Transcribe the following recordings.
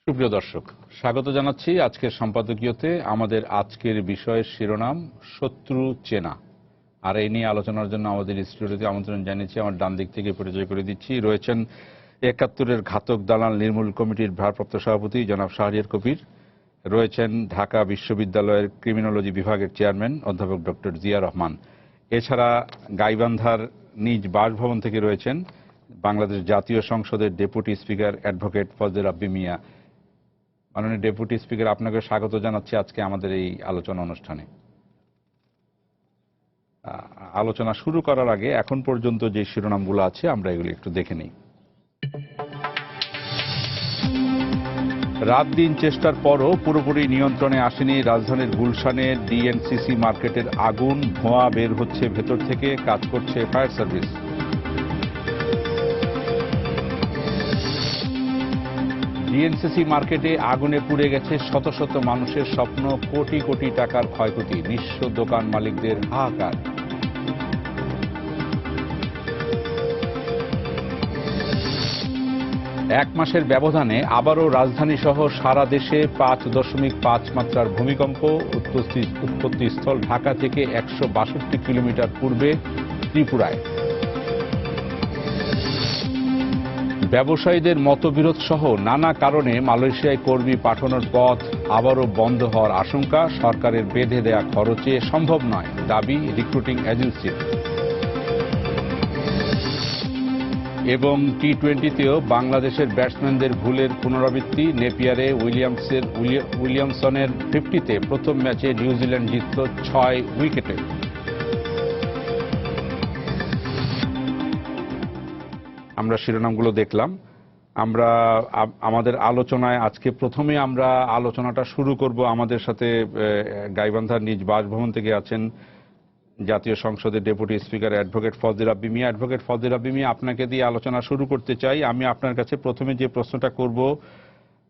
সুপ্রিয় দর্শক, স্বাগত জানাচ্ছি আজকের সম্পাদকীয়তে। আমাদের আজকের বিষয়ের শিরোনাম শত্রু চেনা। আর এই নিয়ে আলোচনার জন্য আমাদের স্টুডিওতে আমন্ত্রণ জানিয়েছি। আমার ডান দিক থেকে পরিচয় করে দিচ্ছি, রয়েছেন ৭১-এর ঘাতক দালাল নির্মূল কমিটির ভারপ্রাপ্ত সভাপতি জনাব শাহরিয়ার কবির, রয়েছেন ঢাকা বিশ্ববিদ্যালয়ের ক্রিমিনোলজি বিভাগের চেয়ারম্যান অধ্যাপক ডক্টর জিয়া রহমান। এছাড়া গাইবান্ধার নিজ বাসভবন থেকে রয়েছেন বাংলাদেশ জাতীয় সংসদের ডেপুটি স্পিকার অ্যাডভোকেট ফজলে রাব্বি মিয়া। মাননীয় ডেপুটি স্পিকার, আপনাকে স্বাগত জানাচ্ছি আজকে আমাদের এই আলোচনা অনুষ্ঠানে। আলোচনা শুরু করার আগে এখন পর্যন্ত যে শিরোনামগুলো আছে আমরা এগুলি একটু দেখে নিই। রাত দিন চেষ্টার পরও পুরোপুরি নিয়ন্ত্রণে আসেনি রাজধানীর গুলশানের ডিএনসিসি মার্কেটের আগুন। ধোঁয়া বের হচ্ছে ভেতর থেকে, কাজ করছে ফায়ার সার্ভিস। ডিএনসিসি মার্কেটে আগুনে পুড়ে গেছে শত শত মানুষের স্বপ্ন, কোটি কোটি টাকার ক্ষয়ক্ষতি, নিঃস্ব দোকান মালিকদের হাহাকার। এক মাসের ব্যবধানে আবারও রাজধানী সহ সারা দেশে 5.5 মাত্রার ভূমিকম্প। উৎপত্তিস্থল ঢাকা থেকে 162 কিলোমিটার পূর্বে ত্রিপুরায়। ব্যবসায়ীদের মতবিরোধ সহ নানা কারণে মালয়েশিয়ায় কর্মী পাঠানোর পথ আবারও বন্ধ হওয়ার আশঙ্কা। সরকারের বেঁধে দেয়া খরচে সম্ভব নয়, দাবি রিক্রুটিং এজেন্সির। এবং টি-20তেও বাংলাদেশের ব্যাটসম্যানদের ভুলের পুনরাবৃত্তি। নেপিয়ারে উইলিয়ামসনের 50-তে প্রথম ম্যাচে নিউজিল্যান্ড জিতল 6 উইকেটে। আমরা শিরোনামগুলো দেখলাম। আমরা আমাদের আলোচনায় আজকে প্রথমে আমরা আলোচনাটা শুরু করব। আমাদের সাথে গাইবান্ধার নিজ বাসভবন থেকে আছেন জাতীয় সংসদের ডেপুটি স্পিকার অ্যাডভোকেট ফজলে রাব্বি মিয়া। অ্যাডভোকেট ফজলে রাব্বি মিয়া, আপনাকে দিয়ে আলোচনা শুরু করতে চাই। আমি আপনার কাছে প্রথমে যে প্রশ্নটা করব,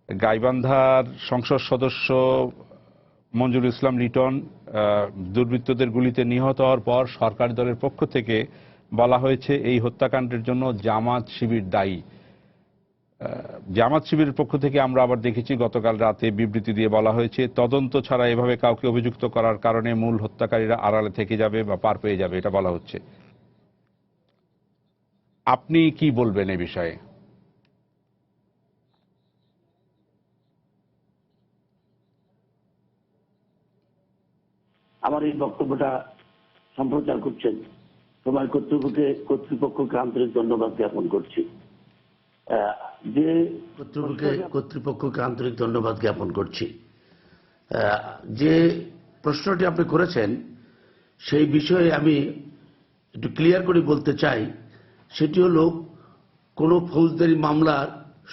গাইবান্ধার সংসদ সদস্য মঞ্জুরুল ইসলাম লিটন দুর্বৃত্তদের গুলিতে নিহত হওয়ার পর সরকারি দলের পক্ষ থেকে বলা হয়েছে এই হত্যাকাণ্ডের জন্য জামাত শিবির দায়ী। জামাত শিবিরের পক্ষ থেকে আমরা আবার দেখেছি গতকাল রাতে বিবৃতি দিয়ে বলা হয়েছে তদন্ত ছাড়া এভাবে কাউকে অভিযুক্ত করার কারণে মূল হত্যাকারীরা আড়ালে থেকে যাবে বা পার পেয়ে যাবে, এটা বলা হচ্ছে। আপনি কি বলবেন এই বিষয়ে? আমার এই বক্তব্যটা সম্প্রচার করছেন তোমার কর্তৃপক্ষকে আন্তরিক ধন্যবাদ জ্ঞাপন করছি। কর্তৃপক্ষকে আন্তরিক ধন্যবাদ জ্ঞাপন করছি। যে প্রশ্নটি আপনি করেছেন সেই বিষয়ে আমি একটু ক্লিয়ার করে বলতে চাই। সেটি হলো, কোন ফৌজদারি মামলা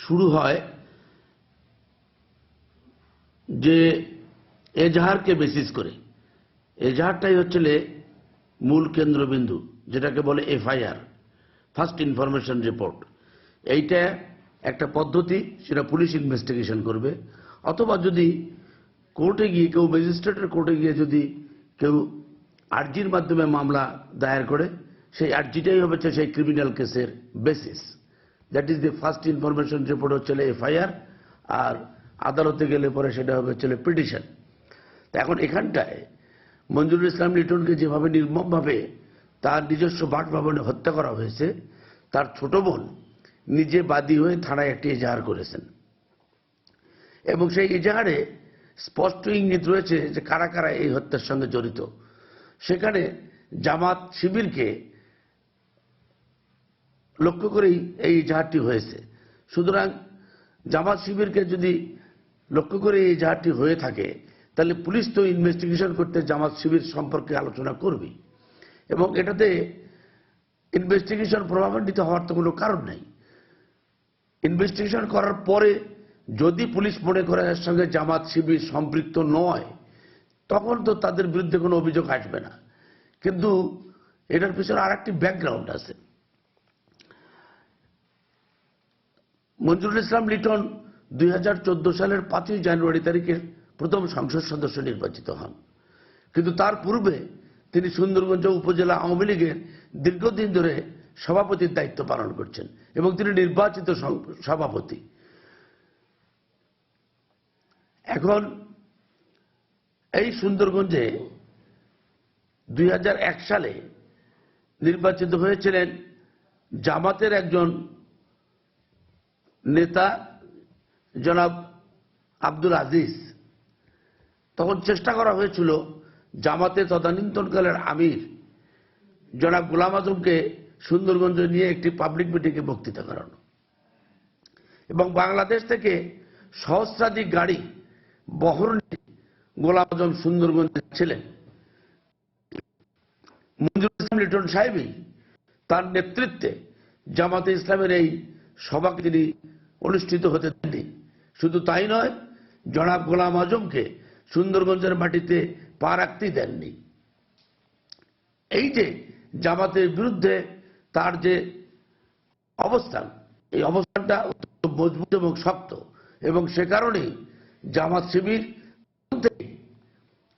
শুরু হয় যে এজাহারকে বেসিস করে। এজাহারটাই হচ্ছে মূল কেন্দ্রবিন্দু, যেটাকে বলে এফআইআর, ফার্স্ট ইনফরমেশন রিপোর্ট। এইটা একটা পদ্ধতি, সেটা পুলিশ ইনভেস্টিগেশন করবে। অথবা যদি কোর্টে গিয়ে কেউ, ম্যাজিস্ট্রেটের কোর্টে গিয়ে যদি কেউ আর্জির মাধ্যমে মামলা দায়ের করে, সেই আর্জিটাই হচ্ছে সেই ক্রিমিনাল কেসের basis. That is the first information report হচ্ছে এফআইআর। আর আদালতে গেলে পরে সেটা হচ্ছে পিটিশন। তা এখন এখানটায় মঞ্জুরুল ইসলাম লিটনকে যেভাবে নির্মমভাবে তার নিজস্ব বাসভবনে হত্যা করা হয়েছে, তার ছোট বোন নিজে বাদী হয়ে থানায় একটি এজাহার করেছেন এবং সেই এজাহারে স্পষ্ট ইঙ্গিত রয়েছে যে কারা কারা এই হত্যার সঙ্গে জড়িত। সেখানে জামাত শিবিরকে লক্ষ্য করেই এই এজাহারটি হয়েছে। সুতরাং জামাত শিবিরকে যদি লক্ষ্য করে এই এজাহারটি হয়ে থাকে, তাহলে পুলিশ তো ইনভেস্টিগেশন করতে জামাত শিবির সম্পর্কে আলোচনা করবে এবং এটাতে ইনভেস্টিগেশন প্রভাবান্বিত হওয়ার তো কোনো কারণ নেই। ইনভেস্টিগেশন করার পরে যদি পুলিশ মনে করে এর সঙ্গে জামাত শিবির সম্পৃক্ত নয়, তখন তো তাদের বিরুদ্ধে কোনো অভিযোগ আসবে না। কিন্তু এটার পিছনে আর একটি ব্যাকগ্রাউন্ড আছে। মঞ্জুরুল ইসলাম লিটন 2014 সালের 5ই জানুয়ারি তারিখে প্রথম সংসদ সদস্য নির্বাচিত হন। কিন্তু তার পূর্বে তিনি সুন্দরগঞ্জ উপজেলা আওয়ামী লীগের দীর্ঘদিন ধরে সভাপতির দায়িত্ব পালন করছেন এবং তিনি নির্বাচিত সভাপতি। এখন এই সুন্দরগঞ্জে 2001 সালে নির্বাচিত হয়েছিলেন জামাতের একজন নেতা জনাব আব্দুল আজিজ। তখন চেষ্টা করা হয়েছিল জামাতে তদানীন্তনকালের আমির জনাব গোলাম আজমকে সুন্দরগঞ্জ নিয়ে একটি পাবলিক মিটিংয়ে বক্তৃতা করানো, এবং বাংলাদেশ থেকে সহস্রাধিক গাড়ি বহর নিয়ে গোলাম আজম সুন্দরগঞ্জে ছিলেন। মঞ্জুরুল ইসলাম লিটন সাহেবই তার নেতৃত্বে জামাতে ইসলামের এই সভাকে তিনি অনুষ্ঠিত হতে দেননি। শুধু তাই নয়, জনাব গোলাম আজমকে সুন্দরগঞ্জের মাটিতে পা রাখতেই দেননি। এই যে জামাতের বিরুদ্ধে তার যে অবস্থান, এই অবস্থানটা অত্যন্ত মজবুত এবং শক্ত, এবং সে কারণেই জামাত শিবির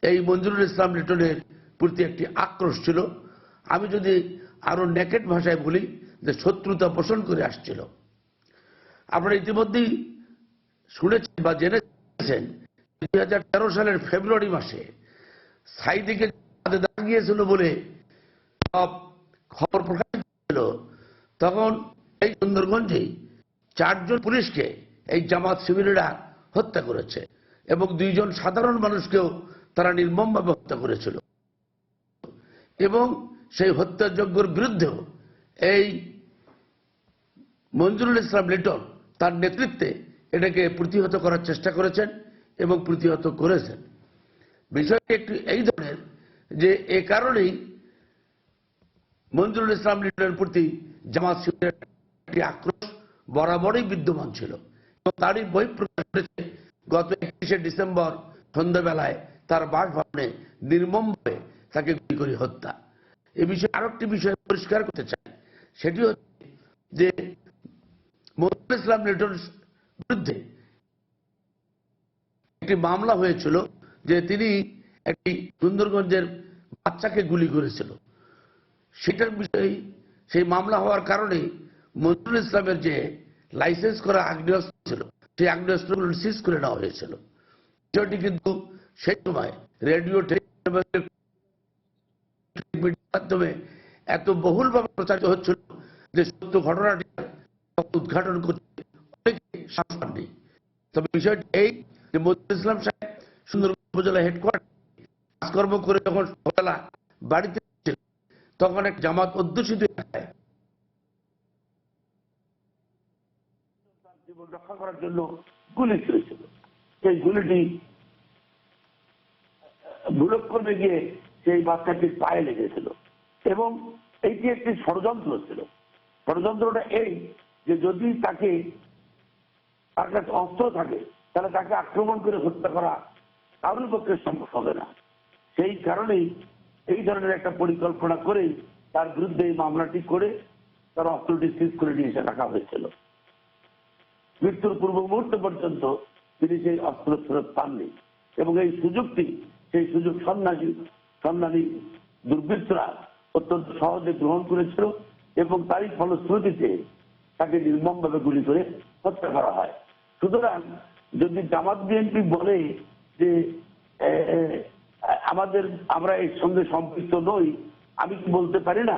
এই মঞ্জুরুল ইসলাম লিটনের প্রতি একটি আক্রোশ ছিল। আমি যদি আরো নেকেট ভাষায় বলি, যে শত্রুতা পোষণ করে আসছিল। আপনারা ইতিমধ্যেই শুনেছেন বা জেনেছেন 2013 সালের ফেব্রুয়ারি মাসে সাইদিকে দেখা গিয়েছিল বলে সব খবর প্রকাশিত ছিল। তখন এই সুন্দরগঞ্জে 4 জন পুলিশকে এই জামাত শিবিরেরা হত্যা করেছে, এবং 2 জন সাধারণ মানুষকেও তারা নির্মমভাবে হত্যা করেছিল। এবং সেই হত্যাযজ্ঞের বিরুদ্ধেও এই মঞ্জুরুল ইসলাম লিটন তার নেতৃত্বে এটাকে প্রতিহত করার চেষ্টা করেছেন এবং প্রতিহত করেছেন। বিষয়টি একটু এই ধরনের যে এ কারণেই মঞ্জুরুল ইসলাম লিটনের প্রতি জামাত শিবিরের একটি আক্রোশ বরাবরই বিদ্যমান ছিল, এবং তারই বহিঃপ্রকাশ করেছে গত 21শে ডিসেম্বর সন্ধ্যাবেলায় তার বাসভবনে নির্মমভাবে তাকে গুলি করে হত্যা। এ বিষয়ে আরেকটি বিষয় পরিষ্কার করতে চাই, সেটি হচ্ছে যে মঞ্জুরুল ইসলাম লিটনের বিরুদ্ধে একটি মামলা হয়েছিল যে তিনি একটি সুন্দরগঞ্জের বাচ্চাকে গুলি করেছিল। সেটার বিষয়ে সেই মামলা হওয়ার কারণে মঞ্জুরুল ইসলামের যে লাইসেন্স করা আগ্নেয়াস্ত্র ছিল, সেই আগ্নেয়াস্ত্রগুলো সিজ করে নেওয়া হয়েছিল। বিষয়টি কিন্তু সেই সময় রেডিও টেলিভিশনের মাধ্যমে এত বহুলভাবে প্রচারিত হচ্ছিল যে সত্য ঘটনাটি উদ্ঘাটন করতে অনেকে সাহস পাননি। তবে বিষয়টি এই যে মঞ্জুরুল ইসলাম সাহেব সুন্দরবন উপজেলা হেডকোয়ার্টার কাজকর্ম করে যখন সকালবেলা বাড়িতে ছিল, তখন এক জামাত অধ্যুষিত এলাকায় জীবন রক্ষা করার জন্য গুলি ছিল। সেই গুলিটি ভুলক্রমে গিয়ে সেই বাচ্চাটির পায়ে লেগেছিল, এবং এইটি একটি ষড়যন্ত্র ছিল। ষড়যন্ত্রটা এই যে যদি তাকে তার কাছে অস্ত্র থাকে তাহলে তাকে আক্রমণ করে হত্যা করা কারোর পক্ষে সম্ভব হবে না। সেই কারণেই এই ধরনের একটা পরিকল্পনা করেই তার বিরুদ্ধে এই মামলাটি করে তার অস্ত্রটি সিজ করে নিয়ে এসে রাখা হয়েছিল। মৃত্যুর পূর্ব মুহূর্ত পর্যন্ত তিনি সেই অস্ত্র ফেরত পাননি, এবং এই সুযোগটি সেই সুযোগ সন্ধানী দুর্বৃত্তরা অত্যন্ত সহজে গ্রহণ করেছিল, এবং তারই ফলশ্রুতিতে তাকে নির্মমভাবে গুলি করে হত্যা করা হয়। সুতরাং যদি জামাত বিএনপি বলে যে আমরা এর সঙ্গে সম্পৃক্ত নই, আমি কি বলতে পারি না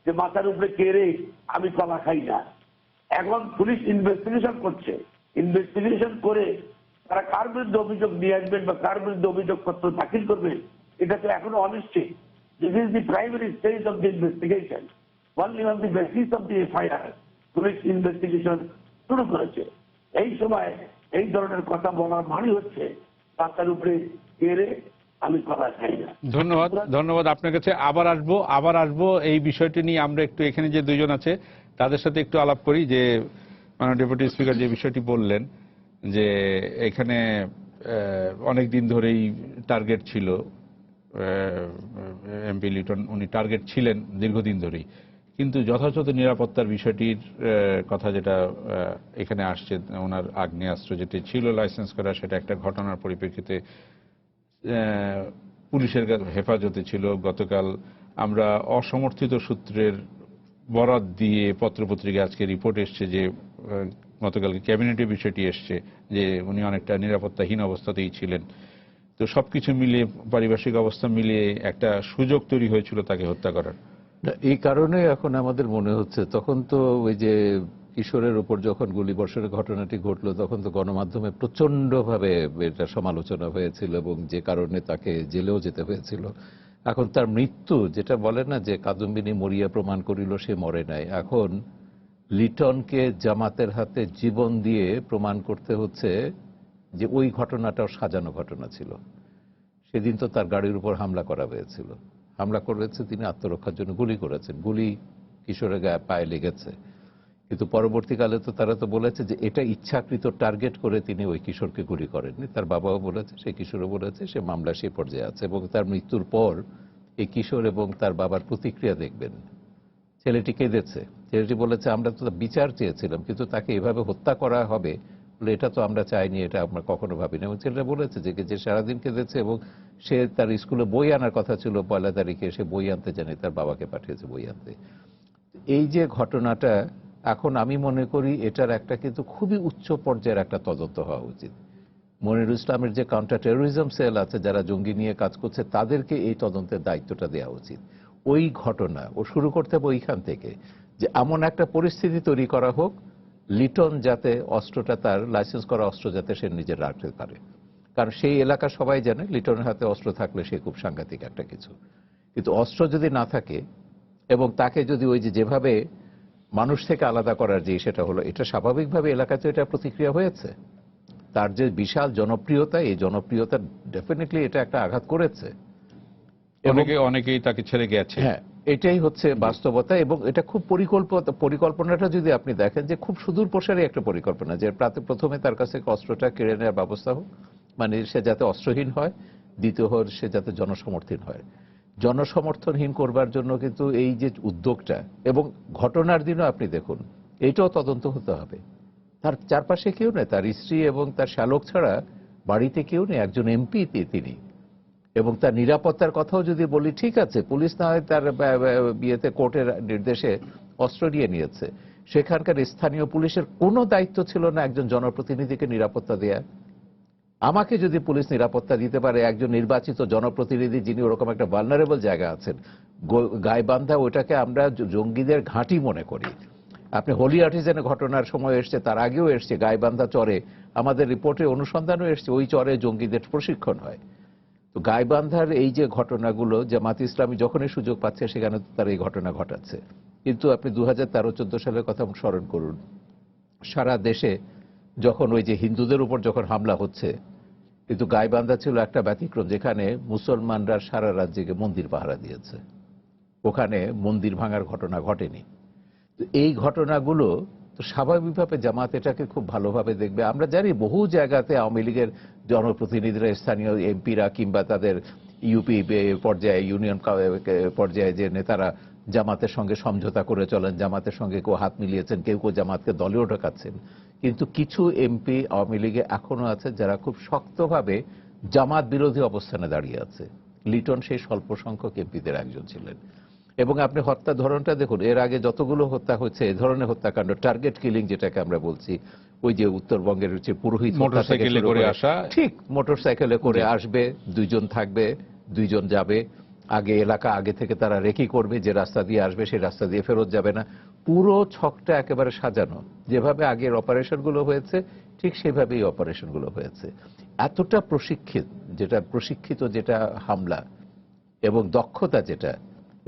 যে মাথার উপরে কেড়ে আমি কলা খাই না। এখন পুলিশ ইনভেস্টিগেশন করছে, ইনভেস্টিগেশন করে তারা কার বিরুদ্ধে অভিযোগ নিয়ে আসবেন বা কার বিরুদ্ধে অভিযোগপত্র দাখিল করবেন, এটা তো এখনো অনিশ্চিত। This is the primary stage of the investigation. Only on the basis of the FIR police investigation শুরু করেছে। এই সময় এই ধরনের কথা বলার মানে হচ্ছে মাথার উপরে কেড়ে আমি কলা খাই না। ধন্যবাদ আপনার কাছে। আবার আসবো এই বিষয়টি নিয়ে। আমরা একটু এখানে যে 2 জন আছে তাদের সাথে একটু আলাপ করি। যে মাননীয় ডেপুটি স্পিকার যে বিষয়টি বললেন যে এখানে অনেক দিন ধরেই টার্গেট ছিল, এমপি লিটন উনি টার্গেট ছিলেন দীর্ঘদিন ধরেই, কিন্তু যথাযথ নিরাপত্তার বিষয়টির কথা যেটা এখানে আসছে, ওনার আগ্নেয়াস্ত্র যেটি ছিল লাইসেন্স করা, সেটা একটা ঘটনার পরিপ্রেক্ষিতে পুলিশের হেফাজতে ছিল। গতকাল আমরা অসমর্থিত সূত্রের বরাত দিয়ে পত্রপত্রিকায় আজকে রিপোর্ট এসছে যে গতকালকে ক্যাবিনেটে বিষয়টি এসছে যে উনি অনেকটা নিরাপত্তাহীন অবস্থাতেই ছিলেন। তো সবকিছু মিলিয়ে পারিপার্শ্বিক অবস্থা মিলিয়ে একটা সুযোগ তৈরি হয়েছিল তাকে হত্যা করার। না, এই কারণে এখন আমাদের মনে হচ্ছে, তখন তো ওই যে কিশোরের উপর যখন গুলিবর্ষণের ঘটনাটি ঘটলো তখন তো গণমাধ্যমে প্রচন্ডভাবে এটা সমালোচনা হয়েছিল এবং যে কারণে তাকে জেলেও যেতে হয়েছিল। এখন তার মৃত্যু, যেটা বলে না যে কাদম্বিনী মরিয়া প্রমাণ করিল সে মরে নাই, এখন লিটনকে জামাতের হাতে জীবন দিয়ে প্রমাণ করতে হচ্ছে যে ওই ঘটনাটাও সাজানো ঘটনা ছিল। সেদিন তো তার গাড়ির উপর হামলা করা হয়েছিল, হামলা করেছে তিনি আত্মরক্ষার জন্য গুলি করেছেন, গুলি কিশোরের গায়ে পায়ে লেগেছে, কিন্তু পরবর্তীকালে তো তারা তো বলেছে যে এটা ইচ্ছাকৃত টার্গেট করে তিনি ওই কিশোরকে গুলি করেননি। তার বাবাও বলেছে, সেই কিশোরও বলেছে, সে মামলা সেই পর্যায়ে আছে এবং তার মৃত্যুর পর এই কিশোর এবং তার বাবার প্রতিক্রিয়া দেখবেন। ছেলেটি কেঁদেছে, ছেলেটি বলেছে আমরা তো বিচার চেয়েছিলাম কিন্তু তাকে এভাবে হত্যা করা হবে বলে এটা তো আমরা চাইনি, এটা আমরা কখনো ভাবিনি। এবং ছেলেটা বলেছে যে সারাদিন কেঁদেছে এবং সে তার স্কুলে বই আনার কথা ছিল 1 তারিখে, সে বই আনতে জানে, তার বাবাকে পাঠিয়েছে বই আনতে। এই যে ঘটনাটা, এখন আমি মনে করি এটার একটা কিন্তু খুবই উচ্চ পর্যায়ের একটা তদন্ত হওয়া উচিত। মনিরুল ইসলামের যে কাউন্টার টেরোরিজম সেল আছে যারা জঙ্গি নিয়ে কাজ করছে তাদেরকে এই তদন্তের দায়িত্বটা দেওয়া উচিত। ওই ঘটনা ও শুরু করতে হবে ওইখান থেকে, যে এমন একটা পরিস্থিতি তৈরি করা হোক লিটন যাতে অস্ত্রটা, তার লাইসেন্স করা অস্ত্র যাতে সে নিজে রাখতে পারে। কারণ সেই এলাকা সবাই জানে লিটনের হাতে অস্ত্র থাকলে সে খুব সাংঘাতিক একটা কিছু, কিন্তু অস্ত্র যদি না থাকে এবং তাকে যদি ওই যেভাবে মানুষ থেকে আলাদা করার যে সেটা হলো, এটা স্বাভাবিকভাবে এলাকাতে এটা প্রতিক্রিয়া হয়েছে। তার যে বিশাল জনপ্রিয়তা, এই জনপ্রিয়তা ডেফিনেটলি এটা একটা আঘাত করেছে। অনেকেই তাকে ছেড়ে গেছে। হ্যাঁ, এটাই হচ্ছে বাস্তবতা এবং এটা খুব পরিকল্পনাটা যদি আপনি দেখেন যে খুব সুদূর প্রসারী একটা পরিকল্পনা, যে প্রথমে তার কাছে অস্ত্রটা কেড়ে নেওয়ার ব্যবস্থা হোক, মানে সে যাতে অস্ত্রহীন হয়, দ্বিতীয় হল সে যাতে জনসমর্থন হয়। জনসমর্থনহীন করবার জন্য কিন্তু এই যে উদ্যোগটা, এবং ঘটনার দিনও আপনি দেখুন এইটাও তদন্ত হতে হবে। তার চারপাশে কেউ নেই, তার স্ত্রী এবং তার শ্যালক ছাড়া বাড়িতে কেউ নেই, একজন এমপি তিনি। এবং তার নিরাপত্তার কথাও যদি বলি, ঠিক আছে পুলিশ না হয় তার বিয়েতে কোর্টের নির্দেশে অস্ত্র নিয়ে নিয়েছে, সেখানকার স্থানীয় পুলিশের কোনো দায়িত্ব ছিল না একজন জনপ্রতিনিধিকে নিরাপত্তা দেয়া। আমাকে যদি পুলিশ নিরাপত্তা দিতে পারে, একজন নির্বাচিত জনপ্রতিনিধি যিনি ওরকম একটা ভালনারেবল জায়গা আছেন, গাইবান্ধা, ওটাকে আমরা জঙ্গিদের ঘাঁটি মনে করি। আপনি হোলি আর্টিজানের ঘটনার সময় এসছে, তার আগেও এসছে গাইবান্ধা চরে, আমাদের রিপোর্টে অনুসন্ধানও এসছে ওই চরে জঙ্গিদের প্রশিক্ষণ হয়। তো গাইবান্ধার এই যে ঘটনাগুলো, জামাত ইসলামী যখনই সুযোগ পাচ্ছে সেখানে তার এই ঘটনা ঘটাচ্ছে। কিন্তু আপনি 2013-14 সালের কথা স্মরণ করুন, সারা দেশে যখন ওই যে হিন্দুদের উপর যখন হামলা হচ্ছে, কিন্তু গাইবান্ধা ছিল একটা ব্যতিক্রম, যেখানে মুসলমানরা সারা রাত জেগে মন্দির পাহারা দিয়েছে, ওখানে মন্দির ভাঙার ঘটনা ঘটেনি। তো এই ঘটনাগুলো তো স্বাভাবিকভাবে জামাত এটাকে খুব ভালোভাবে দেখবে। আমরা জানি বহু জায়গাতে আওয়ামী লীগের জনপ্রতিনিধিরা, স্থানীয় এমপিরা কিংবা তাদের ইউপি পর্যায়ে, ইউনিয়ন পর্যায়ে যে নেতারা জামাতের সঙ্গে সমঝোতা করে চলেন, জামাতের সঙ্গে কেউ হাত মিলিয়েছেন, কেউ কেউ জামাতকে দলেও ঢোকাচ্ছেন। কিন্তু কিছু এমপি আওয়ামী লীগে এখনো আছে যারা খুব শক্তভাবে জামাত বিরোধী অবস্থানে দাঁড়িয়ে আছে। লিটন সেই স্বল্প সংখ্যক এমপিদের একজন ছিলেন। এবং আপনি হত্যা ধরনটা দেখুন, এর আগে যতগুলো হত্যা হচ্ছে এ ধরনের হত্যাকাণ্ড, টার্গেট কিলিং যেটাকে আমরা বলছি, ওই যে উত্তরবঙ্গের হচ্ছে পুরোহিত মোটরসাইকেলে করে আসা, ঠিক মোটরসাইকেলে করে আসবে, দুইজন থাকবে, দুইজন যাবে, আগে এলাকা আগে থেকে তারা রেকি করবে, যে রাস্তা দিয়ে আসবে সেই রাস্তা দিয়ে ফেরত যাবে না। পুরো ছকটা একেবারে সাজানো, যেভাবে আগের অপারেশনগুলো হয়েছে ঠিক সেভাবেই অপারেশনগুলো হয়েছে। এতটা প্রশিক্ষিত যেটা হামলা এবং দক্ষতা যেটা,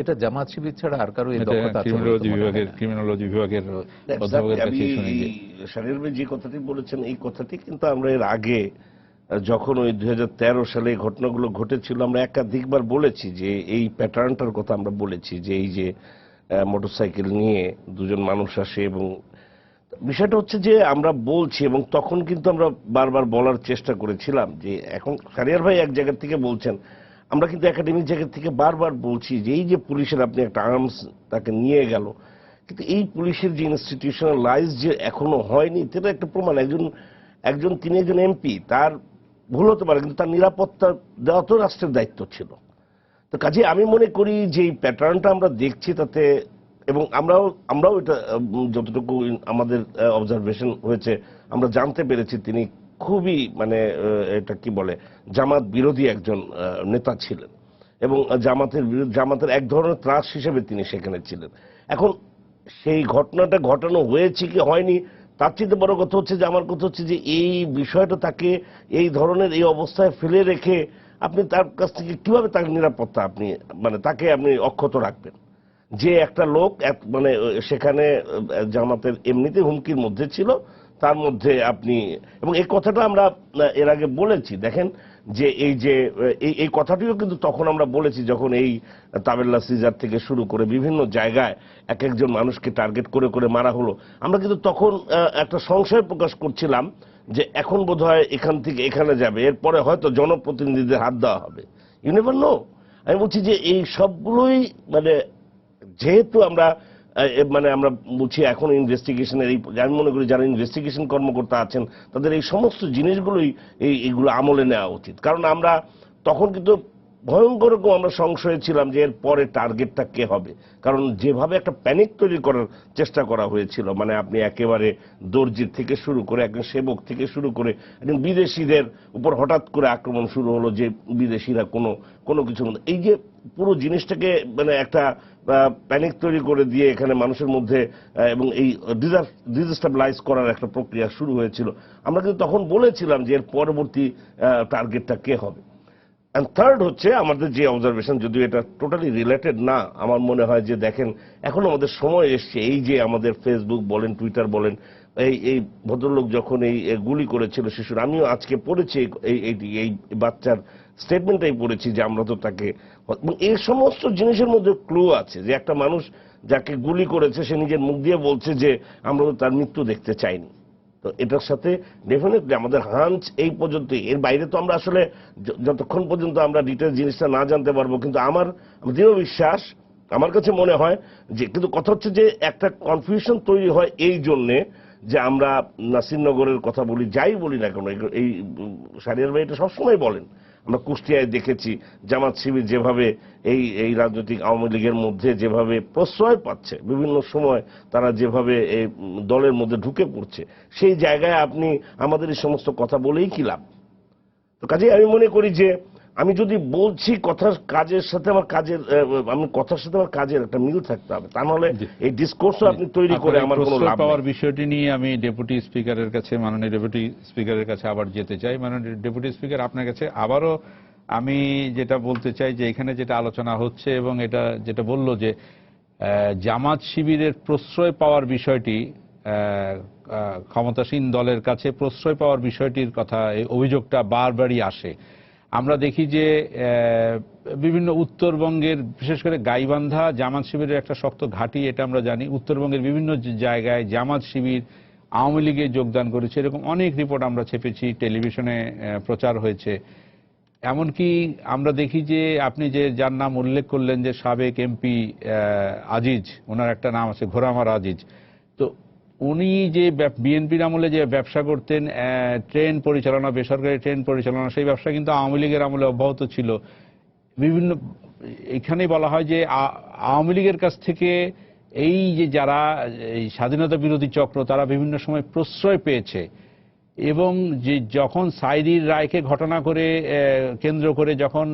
এটা জামাত শিবির ছাড়া আর কারো এই দক্ষতা আছে বলে তো মনে হয় না। ক্রিমিনোলজি বিভাগের অধ্যাপকের কাছে শুনে যে শাহরিয়ার ভাই যে কথাটি বলেছেন, এই কথাটি কিন্তু আমরা এর আগে যখন ওই 2013 সালে এই ঘটনাগুলো ঘটেছিল আমরা একাধিকবার বলেছি যে এই প্যাটার্নটার কথা আমরা বলেছি, যে এই যে মোটরসাইকেল নিয়ে দুজন মানুষ আসে, এবং বিষয়টা হচ্ছে যে আমরা বলছি এবং তখন কিন্তু আমরা বারবার বলার চেষ্টা করেছিলাম যে এখন শাহরিয়ার ভাই এক জায়গা থেকে বলছেন, আমরা কিন্তু একাডেমিক জায়গা থেকে বারবার বলছি যে এই যে পুলিশের আপনি একটা আর্মস তাকে নিয়ে গেল, কিন্তু এই পুলিশের যে ইনস্টিটিউশনালাইজ যে এখনো হয়নি, সেটা একটা প্রমাণ। তিনি একজন এমপি, তার ভুল হতে পারে কিন্তু তার নিরাপত্তা দেওয়া তো রাষ্ট্রের দায়িত্ব ছিল। তো কাজে আমি মনে করি যে এই প্যাটার্নটা আমরা দেখছি, তাতে এবং আমরাও এটা যতটুকু আমাদের অবজারভেশন হয়েছে আমরা জানতে পেরেছি তিনি খুবই মানে এটা কি বলে জামাত বিরোধী একজন নেতা ছিলেন এবং জামাতের এক ধরনের ত্রাস হিসেবে তিনি সেখানে ছিলেন। এখন সেই ঘটনাটা ঘটানো হয়েছে কি হয়নি তার চেয়ে বড় কথা হচ্ছে যে আমার কথা হচ্ছে যে এই বিষয়টা তাকে এই ধরনের এই অবস্থায় ফেলে রেখে আপনি তার কাছ থেকে কিভাবে তার নিরাপত্তা আপনি মানে তাকে আপনি অক্ষত রাখবেন, যে একটা লোক মানে সেখানে জামাতের এমনিতে হুমকির মধ্যে ছিল, তার মধ্যে আপনি এবং এই কথাটা আমরা এর আগে বলেছি। দেখেন যে এই কথাটিও কিন্তু তখন আমরা বলেছি যখন এই তাবেল্লা সিজার থেকে শুরু করে বিভিন্ন জায়গায় এক একজন মানুষকে টার্গেট করে করে মারা হলো, আমরা কিন্তু তখন একটা সংশয় প্রকাশ করছিলাম যে এখন বোধহয় এখান থেকে এখানে যাবে, এরপরে হয়তো জনপ্রতিনিধিদের হাত দেওয়া হবে, ইউ নেভার নো। আমি বলছি যে এই সবগুলোই মানে যেহেতু আমরা বলছি এখন ইনভেস্টিগেশনের আমি মনে করি যারা ইনভেস্টিগেশন কর্মকর্তা আছেন তাদের এই সমস্ত জিনিসগুলোই এইগুলো আমলে নেওয়া উচিত। কারণ আমরা তখন কিন্তু ভয়ঙ্কর রকম আমরা সংশয়ে ছিলাম যে এর পরে টার্গেটটা কে হবে, কারণ যেভাবে একটা প্যানিক তৈরি করার চেষ্টা করা হয়েছিল, মানে আপনি একেবারে দর্জির থেকে শুরু করে একজন সেবক থেকে শুরু করে একজন বিদেশিদের উপর হঠাৎ করে আক্রমণ শুরু হলো যে বিদেশিরা কোনো কিছু, এই যে পুরো জিনিসটাকে মানে একটা প্যানিক তৈরি করে দিয়ে এখানে মানুষের মধ্যে এবং এই ডিস্টাবিলাইজ করার একটা প্রক্রিয়া শুরু হয়েছিল। আমরা কিন্তু তখন বলেছিলাম যে এর পরবর্তী টার্গেটটা কে হবে। এন্ড থার্ড হচ্ছে আমাদের যে অবজারভেশন, যদিও এটা টোটালি রিলেটেড না, আমার মনে হয় যে দেখেন এখন আমাদের সময় এসছে এই যে আমাদের ফেসবুক বলেন টুইটার বলেন এই ভদ্রলোক যখন এই গুলি করেছিল শিশুর, আমিও আজকে পড়েছি এই বাচ্চার স্টেটমেন্টটাই পড়েছি যে আমরা তো তাকে, এই সমস্ত জিনিসের মধ্যে ক্লু আছে যে একটা মানুষ যাকে গুলি করেছে সে নিজের মুখ দিয়ে বলছে যে আমরা তো তার মৃত্যু দেখতে চাইনি। তো এটার সাথে ডেফিনেটলি আমাদের হাঞ্চ এই পর্যন্ত, এর বাইরে তো আমরা আসলে যতক্ষণ পর্যন্ত আমরা ডিটেলস জিনিসটা না জানতে পারবো, কিন্তু আমার দৃঢ় বিশ্বাস আমার কাছে মনে হয় যে, কিন্তু কথা হচ্ছে যে একটা কনফিউশন তৈরি হয় এই জন্যে যে আমরা নাসিরনগরের কথা বলি, যাই বলি না কেন, এই শাহরিয়ার ভাই এটা সবসময় বলেন, আমরা কুষ্টিয়ায় দেখেছি জামাত শিবির যেভাবে এই রাজনৈতিক আওয়ামী লীগের মধ্যে যেভাবে প্রশ্রয় পাচ্ছে, বিভিন্ন সময় তারা যেভাবে এই দলের মধ্যে ঢুকে পড়ছে, সেই জায়গায় আপনি আমাদের এই সমস্ত কথা বলেই কি লাভ? তো কাজে আমি মনে করি যে আমি যদি বলছি কথার কাজের সাথে আমার কাজের একটা মিল থাকতে হবে, তা নাহলে এই ডিসকোর্সও আপনি তৈরি করে আমার কোনো লাভ নেই। পাওয়ার বিষয়টি নিয়ে আমি ডেপুটি স্পিকারের কাছে, মাননীয় ডেপুটি স্পিকারের কাছে আবার যেতে চাই। মাননীয় ডেপুটি স্পিকার, আপনার কাছে আবারও আমি যেটা বলতে চাই যে এখানে যেটা আলোচনা হচ্ছে এবং এটা যেটা বলল যে জামাত শিবিরের প্রশ্রয় পাওয়ার বিষয়টি, ক্ষমতাসীন দলের কাছে প্রশ্রয় পাওয়ার বিষয়টির কথা, এই অভিযোগটা বারবারই আসে। আমরা দেখি যে বিভিন্ন উত্তরবঙ্গের, বিশেষ করে গাইবান্ধা জামাত শিবিরের একটা শক্ত ঘাঁটি, এটা আমরা জানি। উত্তরবঙ্গের বিভিন্ন জায়গায় জামাত শিবির আওয়ামী লীগে যোগদান করেছে, এরকম অনেক রিপোর্ট আমরা ছেপেছি, টেলিভিশনে প্রচার হয়েছে। এমনকি আমরা দেখি যে আপনি যার নাম উল্লেখ করলেন যে সাবেক এমপি আজিজ, ওনার একটা নাম আছে ঘোরামার আজিজ, তো উনি যে বিএনপির আমলে যে ব্যবসা করতেন, ট্রেন পরিচালনা, বেসরকারি ট্রেন পরিচালনা, সেই ব্যবসা কিন্তু আওয়ামী লীগের আমলে অব্যাহত ছিল। বিভিন্ন এখানেই বলা হয় যে আওয়ামী লীগের কাছ থেকে এই যে যারা এই স্বাধীনতা বিরোধী চক্র, তারা বিভিন্ন সময় প্রশ্রয় পেয়েছে এবং যে যখন সাইদির রায়কে ঘটনা করে কেন্দ্র করে যখন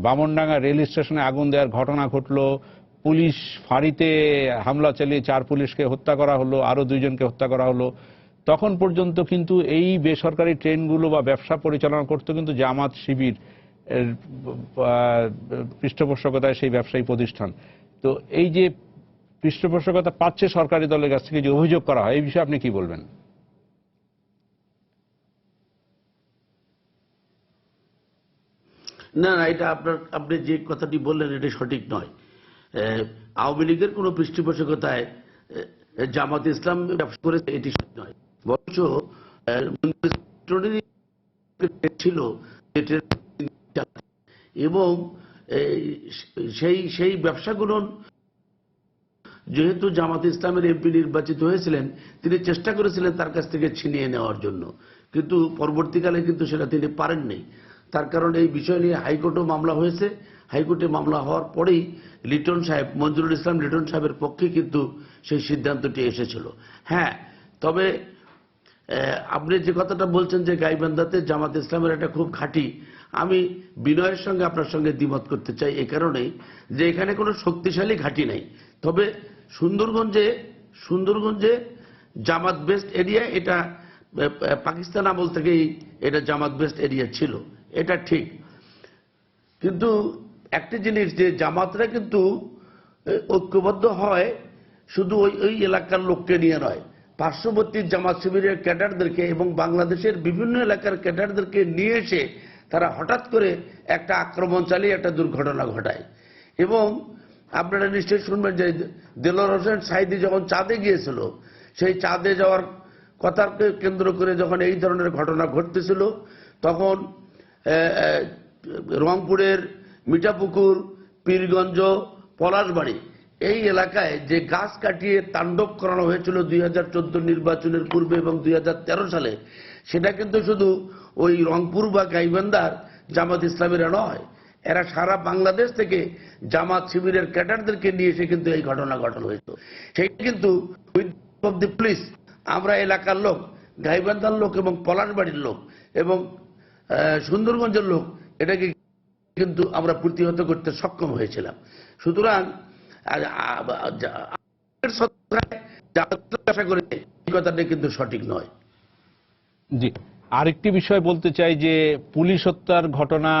বামনডাঙ্গা রেল স্টেশনে আগুন দেওয়ার ঘটনা ঘটলো, পুলিশ ফাঁড়িতে হামলা চালিয়ে 4 পুলিশকে হত্যা করা হলো, আরো 2 জনকে হত্যা করা হলো, তখন পর্যন্ত কিন্তু এই বেসরকারি ট্রেনগুলো বা ব্যবসা পরিচালনা করতে কিন্তু জামাত শিবির পৃষ্ঠপোষকতায় সেই ব্যবসায়ী প্রতিষ্ঠান। তো এই যে পৃষ্ঠপোষকতা পাচ্ছে সরকারি দলের কাছ থেকে যে অভিযোগ করা হয়, এই বিষয়ে আপনি কি বলবেন? না, এটা আপনি যে কথাটি বললেন এটা সঠিক নয়। আওয়ামী লীগের কোনো পৃষ্ঠপোষকতায় জামাত ইসলাম ব্যবসা করেছে এটি সঠিক নয়, বরঞ্চ ছিল এবং সেই ব্যবসাগুলো যেহেতু জামাত ইসলামের এমপি নির্বাচিত হয়েছিলেন, তিনি চেষ্টা করেছিলেন তার কাছ থেকে ছিনিয়ে নেওয়ার জন্য, কিন্তু পরবর্তীকালে কিন্তু সেটা তিনি পারেননি। তার কারণ এই বিষয় নিয়ে হাইকোর্টেও মামলা হয়েছে। হাইকোর্টে মামলা হওয়ার পরেই লিটন সাহেব, মঞ্জুরুল ইসলাম লিটন সাহেবের পক্ষে কিন্তু সেই সিদ্ধান্তটি এসেছিল। হ্যাঁ, তবে আপনি যে কথাটা বলছেন যে গাইবান্ধাতে জামাত ইসলামের একটা খুব ঘাঁটি, আমি বিনয়ের সঙ্গে আপনার সঙ্গে দ্বিমত করতে চাই এই কারণেই যে এখানে কোনো শক্তিশালী ঘাঁটি নেই। তবে সুন্দরগঞ্জে জামাত বেস্ট এরিয়া, এটা পাকিস্তান আমল থেকেই এটা জামাত বেস্ট এরিয়া ছিল, এটা ঠিক। কিন্তু একটা জিনিস যে জামাতরা কিন্তু ঐক্যবদ্ধ হয় শুধু ওই এলাকার লোককে নিয়ে নয়, পার্শ্ববর্তী জামাত শিবিরের ক্যাডারদেরকে এবং বাংলাদেশের বিভিন্ন এলাকার ক্যাডারদেরকে নিয়ে এসে তারা হঠাৎ করে একটা আক্রমণ চালিয়ে একটা দুর্ঘটনা ঘটায়। এবং আপনারা নিশ্চয়ই শুনবেন যে দেলোয়ার হোসেন সাঈদী যখন চাঁদে গিয়েছিল, সেই চাঁদে যাওয়ার কথাকে কেন্দ্র করে যখন এই ধরনের ঘটনা ঘটতেছিল, তখন রংপুরের মিঠাপুকুর, পীরগঞ্জ, পলাশবাড়ি এই এলাকায় যে গাছ কাটিয়ে তাণ্ডব করানো হয়েছিল 2014 নির্বাচনের পূর্বে এবং 2013 সালে, সেটা কিন্তু শুধু ওই রংপুর বা গাইবান্ধার জামাত ইসলামীরা নয়, এরা সারা বাংলাদেশ থেকে জামাত শিবিরের ক্যাডারদেরকে নিয়ে এসে কিন্তু এই ঘটনা ঘটানো হয়েছিল। সেই কিন্তু অফ দি পুলিশ, আমরা এলাকার লোক, গাইবান্ধার লোক এবং পলাশবাড়ির লোক এবং সুন্দরগঞ্জের লোক, এটাকে কিন্তু আমরা প্রতিহত করতে সক্ষম হয়েছিলাম। সুতরাং আশা করি এই কথাটা কিন্তু সঠিক নয়। জি, আরেকটি বিষয় বলতে চাই যে পুলিশ হত্যার ঘটনা,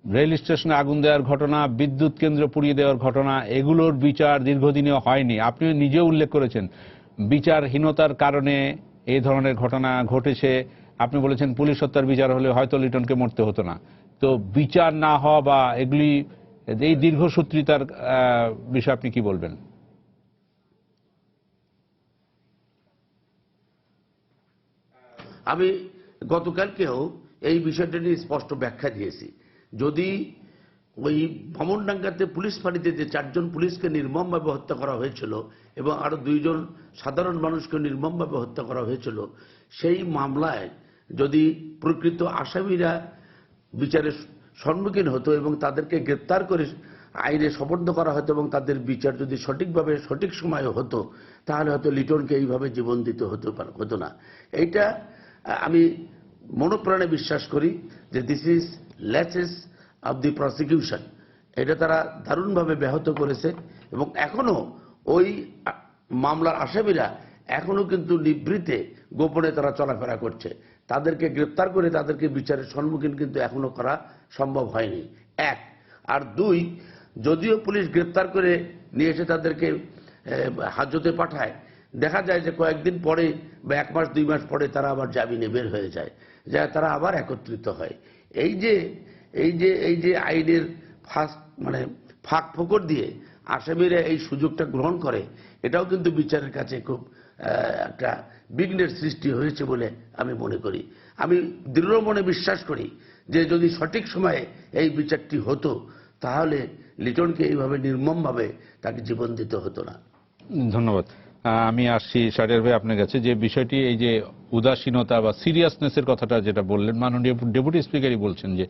রেল স্টেশনে আগুন দেওয়ার ঘটনা, বিদ্যুৎ কেন্দ্র পুড়িয়ে দেওয়ার ঘটনা, এগুলোর বিচার দীর্ঘদিনে হয়নি। আপনি নিজেও উল্লেখ করেছেন বিচারহীনতার কারণে এই ধরনের ঘটনা ঘটেছে। আপনি বলেছেন পুলিশ হত্যার বিচার হলে হয়তো লিটনকে মরতে হতো না। তো বিচার না হওয়া বা এগুলি, এই দীর্ঘসূত্রিতার বিষয়ে আপনি কি বলবেন? আমি গতকালকেও এই বিষয়টা নিয়ে স্পষ্ট ব্যাখ্যা দিয়েছি। যদি ওই ভ্রমণডাঙ্গাতে পুলিশ ফাঁড়িতে যে 4 জন পুলিশকে নির্মমভাবে হত্যা করা হয়েছিল এবং আরো 2 জন সাধারণ মানুষকে নির্মমভাবে হত্যা করা হয়েছিল, সেই মামলায় যদি প্রকৃত আসামিরা বিচারের সম্মুখীন হতো এবং তাদেরকে গ্রেপ্তার করে আইনে সোপর্দ করা হতো এবং তাদের বিচার যদি সঠিকভাবে সঠিক সময়ে হতো, তাহলে হয়তো লিটনকে এইভাবে জীবন দিতে হতো না। এইটা আমি মনোপ্রাণে বিশ্বাস করি যে this is ল্যাচেস of the prosecution. এটা তারা দারুণভাবে ব্যাহত করেছে এবং এখনো ওই মামলার আসামিরা এখনো কিন্তু নিভৃতে গোপনে তারা চলাফেরা করছে। তাদেরকে গ্রেপ্তার করে তাদেরকে বিচারের সম্মুখীন কিন্তু এখনো করা সম্ভব হয়নি, 1। আর 2, যদিও পুলিশ গ্রেপ্তার করে নিয়ে এসে তাদেরকে হাজতে পাঠায়, দেখা যায় যে কয়েকদিন পরে বা 1 মাস 2 মাস পরে তারা আবার জামিনে বের হয়ে যায়, যা তারা আবার একত্রিত হয়। এই যে আইনের ফাঁক ফোকর দিয়ে আসামিরা এই সুযোগটা গ্রহণ করে, এটাও কিন্তু বিচারের কাছে খুব একটা বিঘ্নের সৃষ্টি হয়েছে বলে আমি মনে করি। আমি দৃঢ় মনে বিশ্বাস করি যে যদি সঠিক সময়ে এই বিচারটি হতো, তাহলে লিটনকে এইভাবে নির্মমভাবে তাকে জীবন দিতে হতো না। ধন্যবাদ। আমি আসছি শাহরিয়ার ভাই আপনার কাছে, যে বিষয়টি এই যে উদাসীনতা বা সিরিয়াসনেসের কথাটা যেটা বললেন, মাননীয় ডেপুটি স্পিকারই বলছেন যে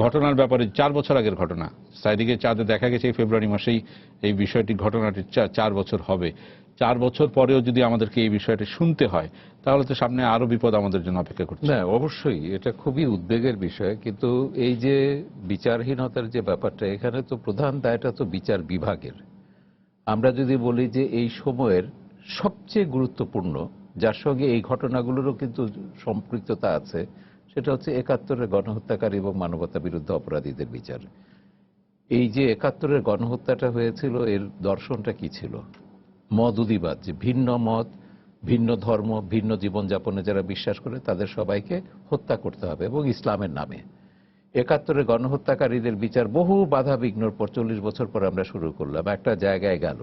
ঘটনার ব্যাপারে 4 বছর আগের ঘটনা, সাইদিকে চাঁদে দেখা গেছে এই ফেব্রুয়ারি মাসেই এই বিষয়টি, ঘটনাটি 4 বছর হবে। 4 বছর পরেও যদি আমাদেরকে এই বিষয়টি শুনতে হয়, তাহলে তো সামনে আরো বিপদ আমাদের জন্য অপেক্ষা করছে। না, অবশ্যই এটা খুবই উদ্বেগের বিষয়। কিন্তু এই যে বিচারহীনতার যে ব্যাপারটা, এখানে তো প্রধান দায়টা তো বিচার বিভাগের। আমরা যদি বলি যে এই সময়ের সবচেয়ে গুরুত্বপূর্ণ, যার সঙ্গে এই ঘটনাগুলোরও কিন্তু সম্পৃক্ততা আছে, সেটা হচ্ছে 71-এর গণহত্যাকারী এবং মানবতা বিরুদ্ধে অপরাধীদের বিচার। এই যে 71-এর গণহত্যাটা হয়েছিল, এর দর্শনটা কি ছিল? মদুদিবাদ, যে ভিন্ন মত, ভিন্ন ধর্ম, ভিন্ন জীবনযাপনে যারা বিশ্বাস করে তাদের সবাইকে হত্যা করতে হবে এবং ইসলামের নামে। 71-এর গণহত্যাকারীদের বিচার বহু বাধা বিঘ্নর পর 40 বছর পর আমরা শুরু করলাম, একটা জায়গায় গেল।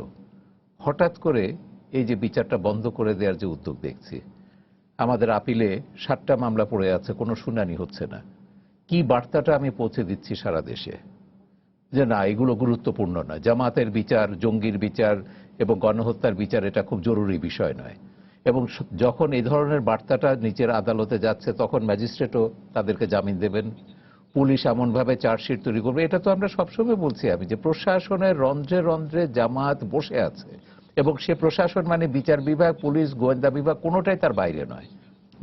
হঠাৎ করে এই যে বিচারটা বন্ধ করে দেওয়ার যে উদ্যোগ দেখছি, আমাদের আপিলে 7টা মামলা পড়ে আছে, কোনো শুনানি হচ্ছে না। কি বার্তাটা আমি পৌঁছে দিচ্ছি সারা দেশে যে না, এগুলো গুরুত্বপূর্ণ নয়, জামাতের বিচার, জঙ্গির বিচার এবং গণহত্যার বিচার এটা খুব জরুরি বিষয় নয়। এবং যখন এই ধরনের বার্তাটা নিচের আদালতে যাচ্ছে, তখন ম্যাজিস্ট্রেটও তাদেরকে জামিন দেবেন, পুলিশ এমনভাবে চার্জশিট তৈরি করবে, এটা তো আমরা সবসময় বলছি আমি, যে প্রশাসনের রন্ধ্রে রন্ধ্রে জামাত বসে আছে এবং সে প্রশাসন মানে বিচার বিভাগ, পুলিশ, গোয়েন্দা বিভাগ কোনোটাই তার বাইরে নয়।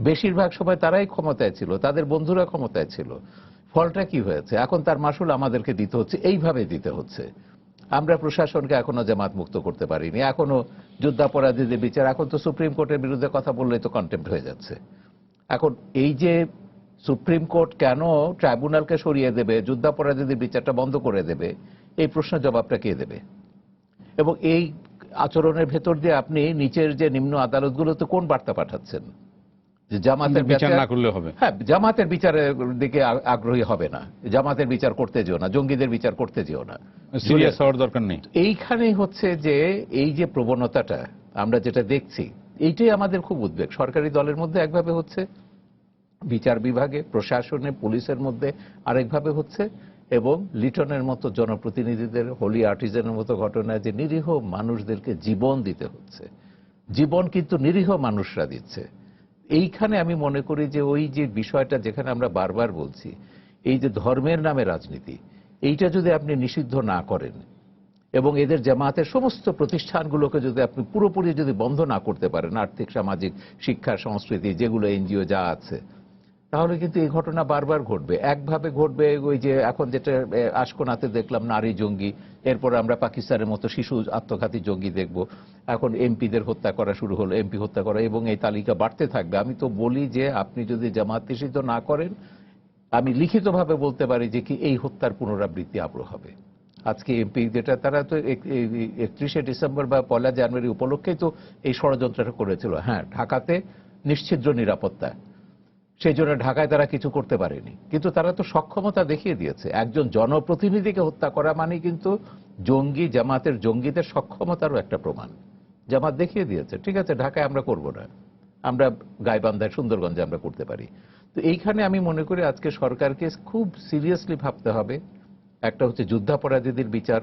বেশিরভাগ সময় তারাই ক্ষমতায় ছিল, তাদের বন্ধুরা ক্ষমতায় ছিল। ফলটা কি হয়েছে? এখন তার মাসুল আমাদেরকে দিতে হচ্ছে, এইভাবে দিতে হচ্ছে। আমরা প্রশাসনকে এখনো জামাত মুক্ত করতে পারিনি, এখনো যুদ্ধাপরাধীদের বিচার, এখন তো সুপ্রিম কোর্টের বিরুদ্ধে কথা বললেই তো কন্টেম্প্ট হয়ে যাচ্ছে। এখন এই যে সুপ্রিম কোর্ট কেন ট্রাইব্যুনালকে সরিয়ে দেবে, যুদ্ধাপরাধীদের বিচারটা বন্ধ করে দেবে, এই প্রশ্নের জবাবটা কে দেবে? এবং এই আচরণের ভেতর দিয়ে আপনি নিচের যে নিম্ন আদালতগুলোতে কোন বার্তা পাঠাচ্ছেন? যে জামাতের বিচার না করলে হবে। হ্যাঁ, জামাতের বিচারের দিকে আগ্রহী হবে না, জামাতের বিচার করতে যেও না, জঙ্গিদের বিচার করতে যেও না, সিরিয়াস হওয়ার দরকার নেই। এইখানেই হচ্ছে যে এই যে প্রবণতাটা আমরা যেটা দেখছি, এইটাই আমাদের খুব উদ্বেগ। সরকারি দলের মধ্যে একভাবে হচ্ছে, বিচার বিভাগে, প্রশাসনে, পুলিশের মধ্যে আরেকভাবে হচ্ছে, এবং লিটনের মতো জনপ্রতিনিধিদের, হোলি আর্টিজানের মতো ঘটনায় যে নিরীহ মানুষদেরকে জীবন দিতে হচ্ছে, জীবন কিন্তু নিরীহ মানুষরা দিচ্ছে। এইখানে আমি মনে করি যে ওই যে বিষয়টা যেখানে আমরা বারবার বলছি, এই যে ধর্মের নামে রাজনীতি, এইটা যদি আপনি নিষিদ্ধ না করেন এবং এদের জামাতের সমস্ত প্রতিষ্ঠানগুলোকে যদি আপনি পুরোপুরি যদি বন্ধ না করতে পারেন, আর্থিক, সামাজিক, শিক্ষা, সংস্কৃতি, যেগুলো এনজিও যা আছে, তাহলে কিন্তু এই ঘটনা বারবার ঘটবে। একভাবে ঘটবে ওই যে এখন যেটা আশকোনাতে দেখলাম নারী জঙ্গি, এরপর আমরা পাকিস্তানের মতো শিশু আত্মঘাতী জঙ্গি দেখব, এখন এমপিদের হত্যা করা শুরু হলো, এমপি হত্যা করা, এবং এই তালিকা বাড়তে থাকবে। আমি তো বলি যে আপনি যদি জামাত নিষিদ্ধ না করেন, আমি লিখিতভাবে বলতে পারি যে কি এই হত্যার পুনরাবৃত্তি আবার হবে। আজকে এমপি যেটা, তারা তো 31শে ডিসেম্বর বা 1 জানুয়ারি উপলক্ষেই তো এই ষড়যন্ত্রটা করেছিল। হ্যাঁ, ঢাকাতে নিশ্ছিদ্র নিরাপত্তা, সেই জন্য ঢাকায় তারা কিছু করতে পারেনি, কিন্তু তারা তো সক্ষমতা দেখিয়ে দিয়েছে। একজন জনপ্রতিনিধিকে হত্যা করা মানে কিন্তু জঙ্গি, জামাতের জঙ্গিদের সক্ষমতারও একটা প্রমাণ। জামাত দেখিয়ে দিয়েছে, ঠিক আছে ঢাকায় আমরা করব না, আমরা গাইবান্ধায়, সুন্দরগঞ্জে আমরা করতে পারি। তো এইখানে আমি মনে করি আজকে সরকারকে খুব সিরিয়াসলি ভাবতে হবে। একটা হচ্ছে যুদ্ধাপরাধীদের বিচার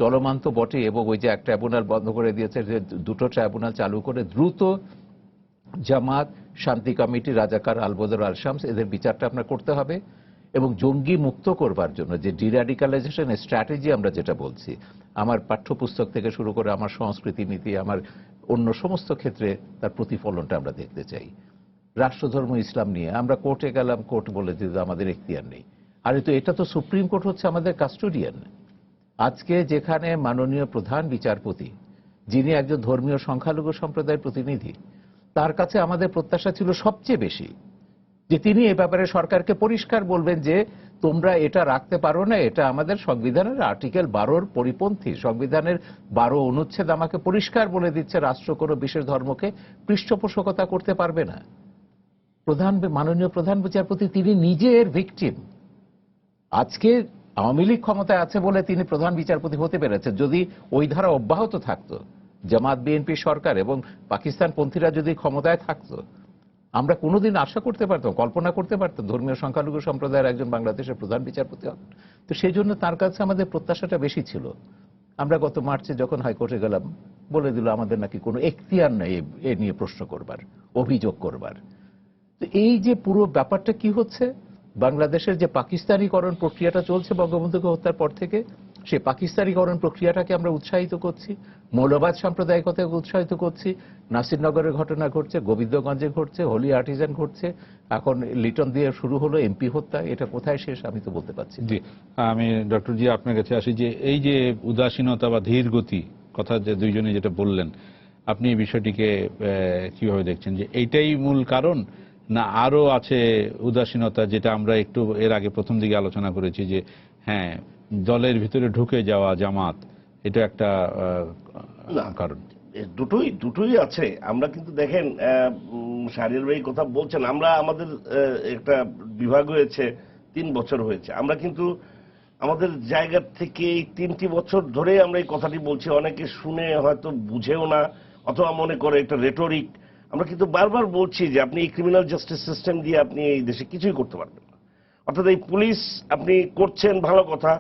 চলমান তো বটে, এবং ওই যে এক ট্রাইব্যুনাল বন্ধ করে দিয়েছে, যে 2টো ট্রাইব্যুনাল চালু করে দ্রুত জামাত, শান্তি কমিটি, রাজাকার, আলবদর, আল শামস, এদের বিচারটা আপনার করতে হবে। এবং জঙ্গি মুক্ত করবার জন্য যে ডিরাডিকালাইজেশন স্ট্র্যাটেজি আমরা যেটা বলছি, আমার পাঠ্যপুস্তক থেকে শুরু করে আমার সংস্কৃতি নীতি, আমার অন্য সমস্ত ক্ষেত্রে তার প্রতিফলনটা আমরা দেখতে চাই। রাষ্ট্রধর্ম ইসলাম নিয়ে আমরা কোর্টে গেলাম, কোর্ট বলে দিল আমাদের এখতিয়ার নেই। আরে তো এটা তো সুপ্রিম কোর্ট হচ্ছে আমাদের কাস্টোডিয়ান। আজকে যেখানে মাননীয় প্রধান বিচারপতি, যিনি একজন ধর্মীয় সংখ্যালঘু সম্প্রদায়ের প্রতিনিধি, তার কাছে আমাদের প্রত্যাশা ছিল সবচেয়ে বেশি যে তিনি এ ব্যাপারে সরকারকে পরিষ্কার বলবেন যে তোমরা এটা রাখতে পারো না, এটা আমাদের সংবিধানের আর্টিকেল 12-র পরিপন্থী। সংবিধানের 12 অনুচ্ছেদ আমাকে পরিষ্কার বলে দিচ্ছে রাষ্ট্র কোনো বিশেষ ধর্মকে পৃষ্ঠপোষকতা করতে পারবে না। মাননীয় প্রধান বিচারপতি তিনি নিজের ভিকটিম। আজকে আওয়ামী লীগ ক্ষমতায় আছে বলে তিনি প্রধান বিচারপতি হতে পেরেছেন। যদি ওই ধারা অব্যাহত থাকতো, জামাত, বিএনপি সরকার এবং পাকিস্তান পন্থীরা যদি ক্ষমতায় থাকতো, আমরা কোনোদিন আশা করতে পারতাম, কল্পনা করতে পারতাম ধর্মীয় সংখ্যালঘু সম্প্রদায়ের একজন বাংলাদেশের প্রধান বিচারপতি হন? তো সেই জন্য তার কাছে আমাদের প্রত্যাশাটা বেশি ছিল। আমরা গত মার্চে যখন হাইকোর্টে গেলাম, বলে দিল আমাদের নাকি কোনো এখতিয়ার নেই এ নিয়ে প্রশ্ন করবার, অভিযোগ করবার। তো এই যে পুরো ব্যাপারটা কি হচ্ছে, বাংলাদেশের যে পাকিস্তানিকরণ প্রক্রিয়াটা চলছে বঙ্গবন্ধুকে হত্যার পর থেকে, সে পাকিস্তানিকরণ প্রক্রিয়াটাকে আমরা উৎসাহিত করছি, মৌলবাদ সাম্প্রদায়িকতাকে উৎসাহিত করছি। নাসিরনগরের ঘটনা ঘটছে, গোবিন্দগঞ্জে ঘটছে, হোলি আর্টিজান ঘটছে, এখন লিটন দিয়ে শুরু হলো এমপি হত্যা। এটা কোথায় শেষ আমি তো বলতে পারছি না। জি, আমি ডক্টর জি আপনার কাছে আসি যে এই যে উদাসীনতা বা ধীর গতি কথা যে দুইজনে যেটা বললেন, আপনি এই বিষয়টিকে কিভাবে দেখছেন, যে এইটাই মূল কারণ না আরো আছে উদাসীনতা, যেটা আমরা একটু এর আগে প্রথম দিকে আলোচনা করেছি যে হ্যাঁ দলের ভিতরে ঢুকে যাওয়া জামাত, এটা একটা কারণ? দুটোই আছে। আমরা কিন্তু দেখেন শাহরিয়ার ভাই কথা বলছেন, আমরা আমাদের একটা বিভাগ হয়েছে 3 বছর হয়েছে, আমরা কিন্তু আমাদের জায়গা থেকে এই 3টি বছর ধরে আমরা এই কথাটি বলছি। অনেকে শুনে হয়তো বুঝেও না, অথবা মনে করে একটা রেটরিক। আমরা কিন্তু বারবার বলছি যে আপনি এই ক্রিমিনাল জাস্টিস সিস্টেম দিয়ে আপনি এই দেশে কিছুই করতে পারবেন না। অর্থাৎ এই পুলিশ আপনি করছেন ভালো কথা,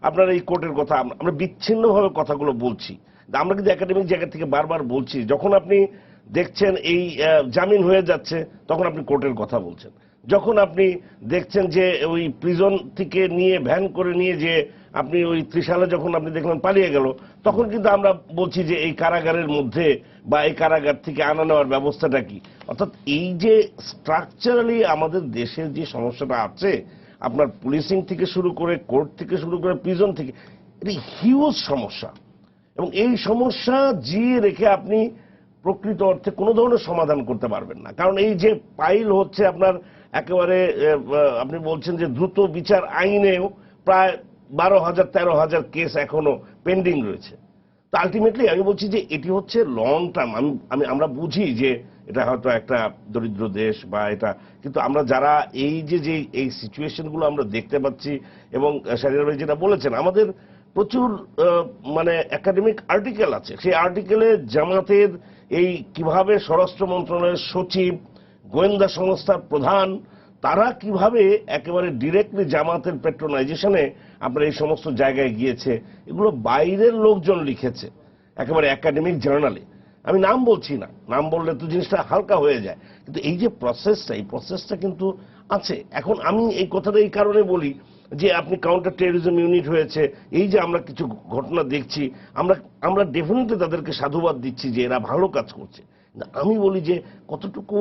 আপনার এই কোর্টের কথা, আমরা বিচ্ছিন্নভাবে কথাগুলো বলছি। আমরা কিন্তু একাডেমিক জায়গা থেকে বারবার বলছি, যখন আপনি দেখছেন এই জামিন হয়ে যাচ্ছে তখন আপনি কোর্টের কথা বলছেন। যখন আপনি দেখছেন যে ওই প্রিজন থেকে নিয়ে ভ্যান করে নিয়ে যে আপনি ওই ত্রিশালে যখন আপনি দেখলেন পালিয়ে গেল, তখন কিন্তু আমরা বলছি যে এই কারাগারের মধ্যে বা এই কারাগার থেকে আনা নেওয়ার ব্যবস্থাটা কি। অর্থাৎ এই যে স্ট্রাকচারালি আমাদের দেশের যে সমস্যাটা আছে, আপনার পুলিশিং থেকে শুরু করে, কোর্ট থেকে শুরু করে, প্রিজন থেকে, এটি হিউজ সমস্যা। এবং এই সমস্যা জিয়ে রেখে আপনি প্রকৃত অর্থে কোনো ধরনের সমাধান করতে পারবেন না। কারণ এই যে পাইল হচ্ছে আপনার একেবারে, আপনি বলছেন যে দ্রুত বিচার আইনেও প্রায় 12,000 13,000 কেস এখনো পেন্ডিং রয়েছে। তো আলটিমেটলি আমি বলছি যে এটি হচ্ছে লং টার্ম। আমরা বুঝি যে এটা হয়তো একটা দরিদ্র দেশ বা এটা, কিন্তু আমরা যারা এই যে এই সিচুয়েশনগুলো আমরা দেখতে পাচ্ছি, এবং শাহরিয়ার ভাই যেটা বলেছেন, আমাদের প্রচুর মানে একাডেমিক আর্টিকেল আছে। সেই আর্টিকেলে জামাতের এই কিভাবে স্বরাষ্ট্র মন্ত্রণালয়ের সচিব, গোয়েন্দা সংস্থার প্রধান, তারা কিভাবে একেবারে ডিরেক্টলি জামাতের পেট্রোনাইজেশনে আপনার এই সমস্ত জায়গায় গিয়েছে, এগুলো বাইরের লোকজন লিখেছে একেবারে একাডেমিক জার্নালে। আমি নাম বলছি না, নাম বললে তো জিনিসটা হালকা হয়ে যায়, কিন্তু এই যে প্রসেসটা, এই প্রসেসটা কিন্তু আছে। এখন আমি এই কথাটা এই কারণে বলি যে আপনি কাউন্টার টেররিজম ইউনিট হয়েছে, এই যে আমরা কিছু ঘটনা দেখছি, আমরা ডেফিনেটলি তাদেরকে সাধুবাদ দিচ্ছি যে এরা ভালো কাজ করছে। আমি বলি যে কতটুকু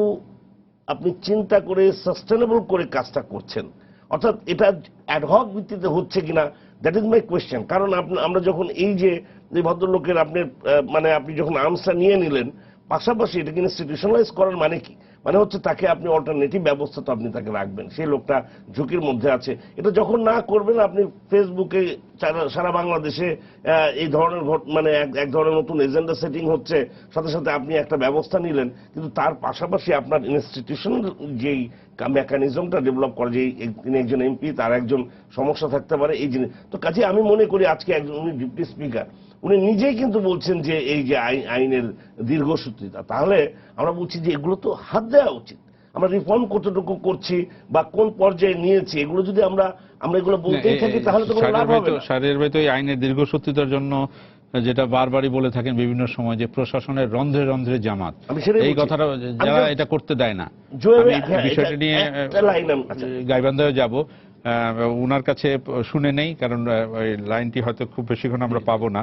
আপনি চিন্তা করে সাস্টেনেবল করে কাজটা করছেন, অর্থাৎ এটা অ্যাডহক ভিত্তিতে হচ্ছে কিনা, দ্যাট ইজ মাই কোয়েশ্চেন। কারণ আমরা যখন এই যে ভদ্রলোকের আপনি যখন আর্মসটা নিয়ে নিলেন, পাশাপাশি এটাকে ইনস্টিটিউশনালাইজ করার মানে কি? মানে হচ্ছে তাকে আপনি অল্টারনেটিভ ব্যবস্থা তো আপনি তাকে রাখবেন, সেই লোকটা ঝুঁকির মধ্যে আছে। এটা যখন না করবেন, আপনি ফেসবুকে সারা বাংলাদেশে এই ধরনের এক ধরনের নতুন এজেন্ডা সেটিং হচ্ছে, সাথে সাথে আপনি একটা ব্যবস্থা নিলেন, কিন্তু তার পাশাপাশি আপনার ইনস্টিটিউশনাল যেই মেকানিজমটা ডেভেলপ করে, যে তিনি একজন এমপি, তার একজন সমস্যা থাকতে পারে এই জিনিস। তো কাজে আমি মনে করি আজকে উনি ডিপুটি স্পিকার, উনি নিজেই কিন্তু বলছেন যে এই যে আইনের দীর্ঘসূত্রিতা, তাহলে আমরা বলছি যে এগুলো তো হাত দেওয়া উচিত। আমরা রিফর্ম কতটুকু করছি বা কোন পর্যায়ে নিয়েছি, এগুলো যদি আমরা এগুলো বলতেই থাকি, তাহলে তো কোনো লাভ হবে না। শাহরিয়ার ভাই তো এই আইনের দীর্ঘসূত্রিতার জন্য যেটা বারবারই বলে থাকেন বিভিন্ন সময়, যে প্রশাসনের রন্ধ্রে রন্ধ্রে জামাত, এই কথাটা যারা এটা করতে দেয় না। বিষয়টা নিয়ে গাইবান্ধায় যাব, উনার কাছে শুনে নেই, কারণ ওই লাইনটি হয়তো খুব বেশিক্ষণ আমরা পাবো না।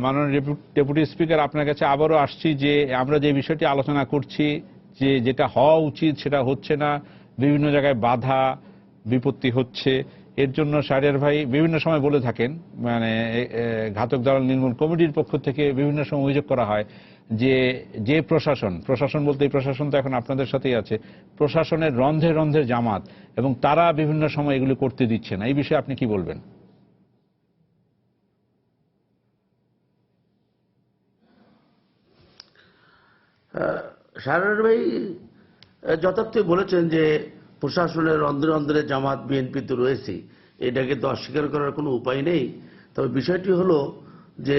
মাননীয় ডেপুটি স্পিকার, আপনার কাছে আবারও আসছি যে আমরা যে বিষয়টি আলোচনা করছি, যে যেটা হওয়া উচিত সেটা হচ্ছে না, বিভিন্ন জায়গায় বাধা বিপত্তি হচ্ছে। এর জন্য শাহরিয়ার ভাই বিভিন্ন সময় বলে থাকেন, ঘাতক দালাল নির্মূল কমিটির পক্ষ থেকে বিভিন্ন সময় অভিযোগ করা হয় যে প্রশাসন বলতে এই প্রশাসন তো এখন আপনাদের সাথেই আছে, প্রশাসনের রন্ধ্রে রন্ধ্রে জামাত, এবং তারা বিভিন্ন সময় এগুলো করতে দিচ্ছে না। এই বিষয়ে আপনি কি বলবেন? শাহরিয়ার ভাই যথার্থই বলেছেন যে প্রশাসনের অন্দরে অন্দরে জামাত, বিএনপি তো রয়েছে, এটাকে তো অস্বীকার করার কোনো উপায় নেই। তবে বিষয়টি হলো যে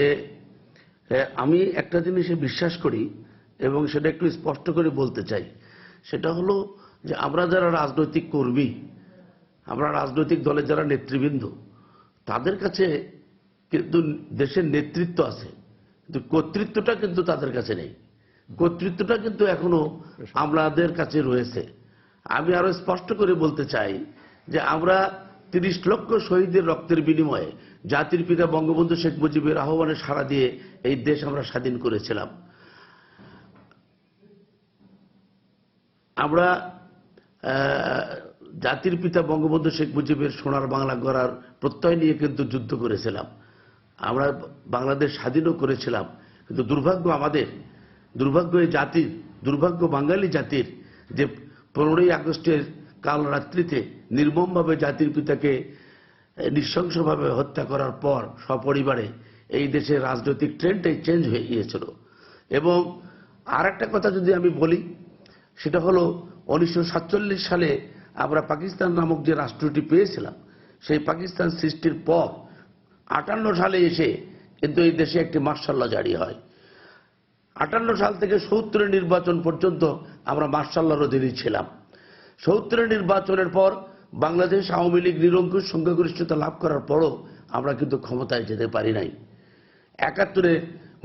আমি একটা জিনিসে বিশ্বাস করি এবং সেটা একটু স্পষ্ট করে বলতে চাই, সেটা হলো যে আমরা যারা রাজনৈতিক কর্মী, আমরা রাজনৈতিক দলের যারা নেতৃবৃন্দ, তাদের কাছে কিন্তু দেশের নেতৃত্ব আছে, কিন্তু কর্তৃত্বটা কিন্তু তাদের কাছে নেই। কর্তৃত্বটা কিন্তু এখনো আমাদের কাছে রয়েছে। আমি আরো স্পষ্ট করে বলতে চাই যে আমরা ৩০ লক্ষ শহীদের রক্তের বিনিময়ে জাতির পিতা বঙ্গবন্ধু শেখ মুজিবের আহ্বানে সাড়া দিয়ে এই দেশ আমরা স্বাধীন করেছিলাম। আমরা জাতির পিতা বঙ্গবন্ধু শেখ মুজিবের সোনার বাংলা গড়ার প্রত্যয় নিয়ে কিন্তু যুদ্ধ করেছিলাম। আমরা বাংলাদেশ স্বাধীনও করেছিলাম, কিন্তু দুর্ভাগ্য আমাদের, দুর্ভাগ্য এই জাতির, দুর্ভাগ্য বাঙালি জাতির যে 15ই আগস্টের কাল রাত্রিতে নির্মমভাবে জাতির পিতাকে নৃশংসভাবে হত্যা করার পর সপরিবারে এই দেশের রাজনৈতিক ট্রেন্ডটাই চেঞ্জ হয়ে গিয়েছিল। এবং আর একটা কথা যদি আমি বলি, সেটা হলো 1947 সালে আমরা পাকিস্তান নামক যে রাষ্ট্রটি পেয়েছিলাম, সেই পাকিস্তান সৃষ্টির পর 58 সালে এসে কিন্তু এই দেশে একটি মার্শাল ল জারি হয়। 58 সাল থেকে 70 নির্বাচন পর্যন্ত আমরা মার্শাল লর অধীনে ছিলাম। 70 নির্বাচনের পর বাংলাদেশ আওয়ামী লীগ নিরঙ্কুশ সংখ্যাগরিষ্ঠতা লাভ করার পরও আমরা কিন্তু ক্ষমতায় যেতে পারি নাই। 71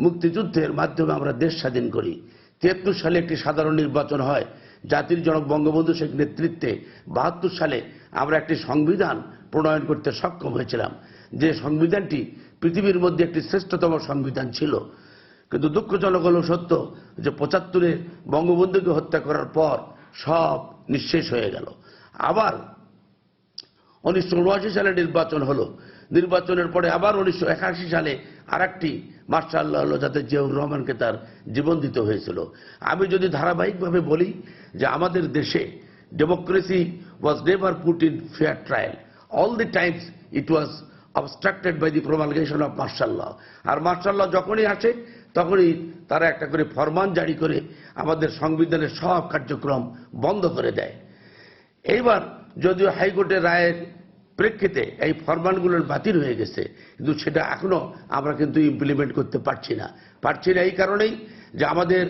মুক্তিযুদ্ধের মাধ্যমে আমরা দেশ স্বাধীন করি। 73 সালে একটি সাধারণ নির্বাচন হয়, জাতির জনক বঙ্গবন্ধু শেখ নেতৃত্বে ৭২ সালে আমরা একটি সংবিধান প্রণয়ন করতে সক্ষম হয়েছিলাম, যে সংবিধানটি পৃথিবীর মধ্যে একটি শ্রেষ্ঠতম সংবিধান ছিল। কিন্তু দুঃখজনক হলো সত্য যে ৭৫-এ বঙ্গবন্ধুকে হত্যা করার পর সব নিঃশেষ হয়ে গেল। আবার ১৯৭৯ সালে নির্বাচন হলো, নির্বাচনের পরে আবার ১৯৮১ সালে আরেকটি মার্শাল ল হলো, যাতে জিয়াউর রহমানকে তার জীবন দিতে হয়েছিল। আমি যদি ধারাবাহিকভাবে বলি যে আমাদের দেশে democracy was never put in fair trial, all the times it was obstructed by the promulgation of martial law. আর মার্শাল ল যখনই আসে তখনই তারা একটা করে ফরমান জারি করে আমাদের সংবিধানের সব কার্যক্রম বন্ধ করে দেয়। এইবার যদিও হাইকোর্টের রায়ের প্রেক্ষিতে এই ফরমানগুলোর বাতিল হয়ে গেছে, কিন্তু সেটা এখনো আমরা কিন্তু ইমপ্লিমেন্ট করতে পারছি না এই কারণেই যে আমাদের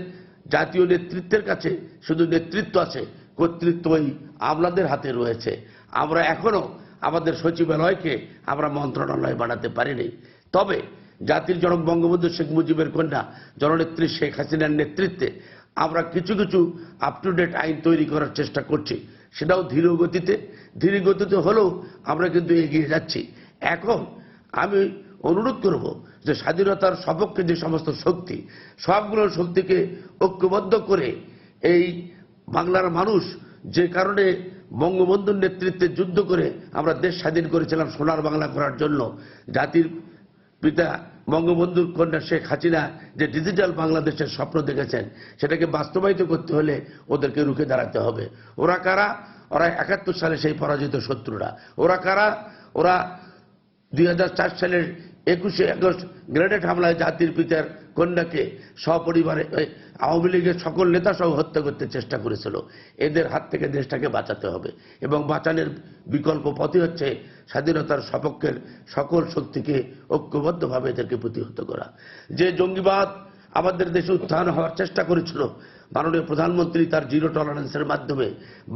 জাতীয় নেতৃত্বের কাছে শুধু নেতৃত্ব আছে, কর্তৃত্ব ওই আমলাদের হাতে রয়েছে। আমরা এখনো আমাদের সচিবালয়কে আমরা মন্ত্রণালয় বানাতে পারিনি। তবে জাতির জনক বঙ্গবন্ধু শেখ মুজিবের কন্যা জননেত্রী শেখ হাসিনার নেতৃত্বে আমরা কিছু কিছু আপ টু ডেট আইন তৈরি করার চেষ্টা করছি, সেটাও ধীর গতিতে হলেও আমরা কিন্তু এগিয়ে যাচ্ছি। এখন আমি অনুরোধ করব যে স্বাধীনতার সপক্ষে যে সমস্ত শক্তি, সবগুলো শক্তিকে ঐক্যবদ্ধ করে এই বাংলার মানুষ যে কারণে বঙ্গবন্ধুর নেতৃত্বে যুদ্ধ করে আমরা দেশ স্বাধীন করেছিলাম সোনার বাংলা করার জন্য, জাতির পিতা বঙ্গবন্ধুর কন্যা শেখ হাসিনা যে ডিজিটাল বাংলাদেশের স্বপ্ন দেখেছেন, সেটাকে বাস্তবায়িত করতে হলে ওদেরকে রুখে দাঁড়াতে হবে। ওরা কারা? ওরা ৭১ সালে সেই পরাজিত শত্রুরা। ওরা কারা? ওরা ২০০৪ সালের ২১শে আগস্ট গ্রেনেড হামলায় জাতির পিতার কন্যাকে সপরিবারে আওয়ামী লীগের সকল নেতা সহ হত্যা করতে চেষ্টা করেছিল। এদের হাত থেকে দেশটাকে বাঁচাতে হবে এবং বাঁচানোর বিকল্প পথই হচ্ছে স্বাধীনতার সপক্ষের সকল শক্তিকে ঐক্যবদ্ধভাবে এদেরকে প্রতিহত করা। যে জঙ্গিবাদ আমাদের দেশে উত্থান হওয়ার চেষ্টা করেছিল, মাননীয় প্রধানমন্ত্রী তার জিরো টলারেন্সের মাধ্যমে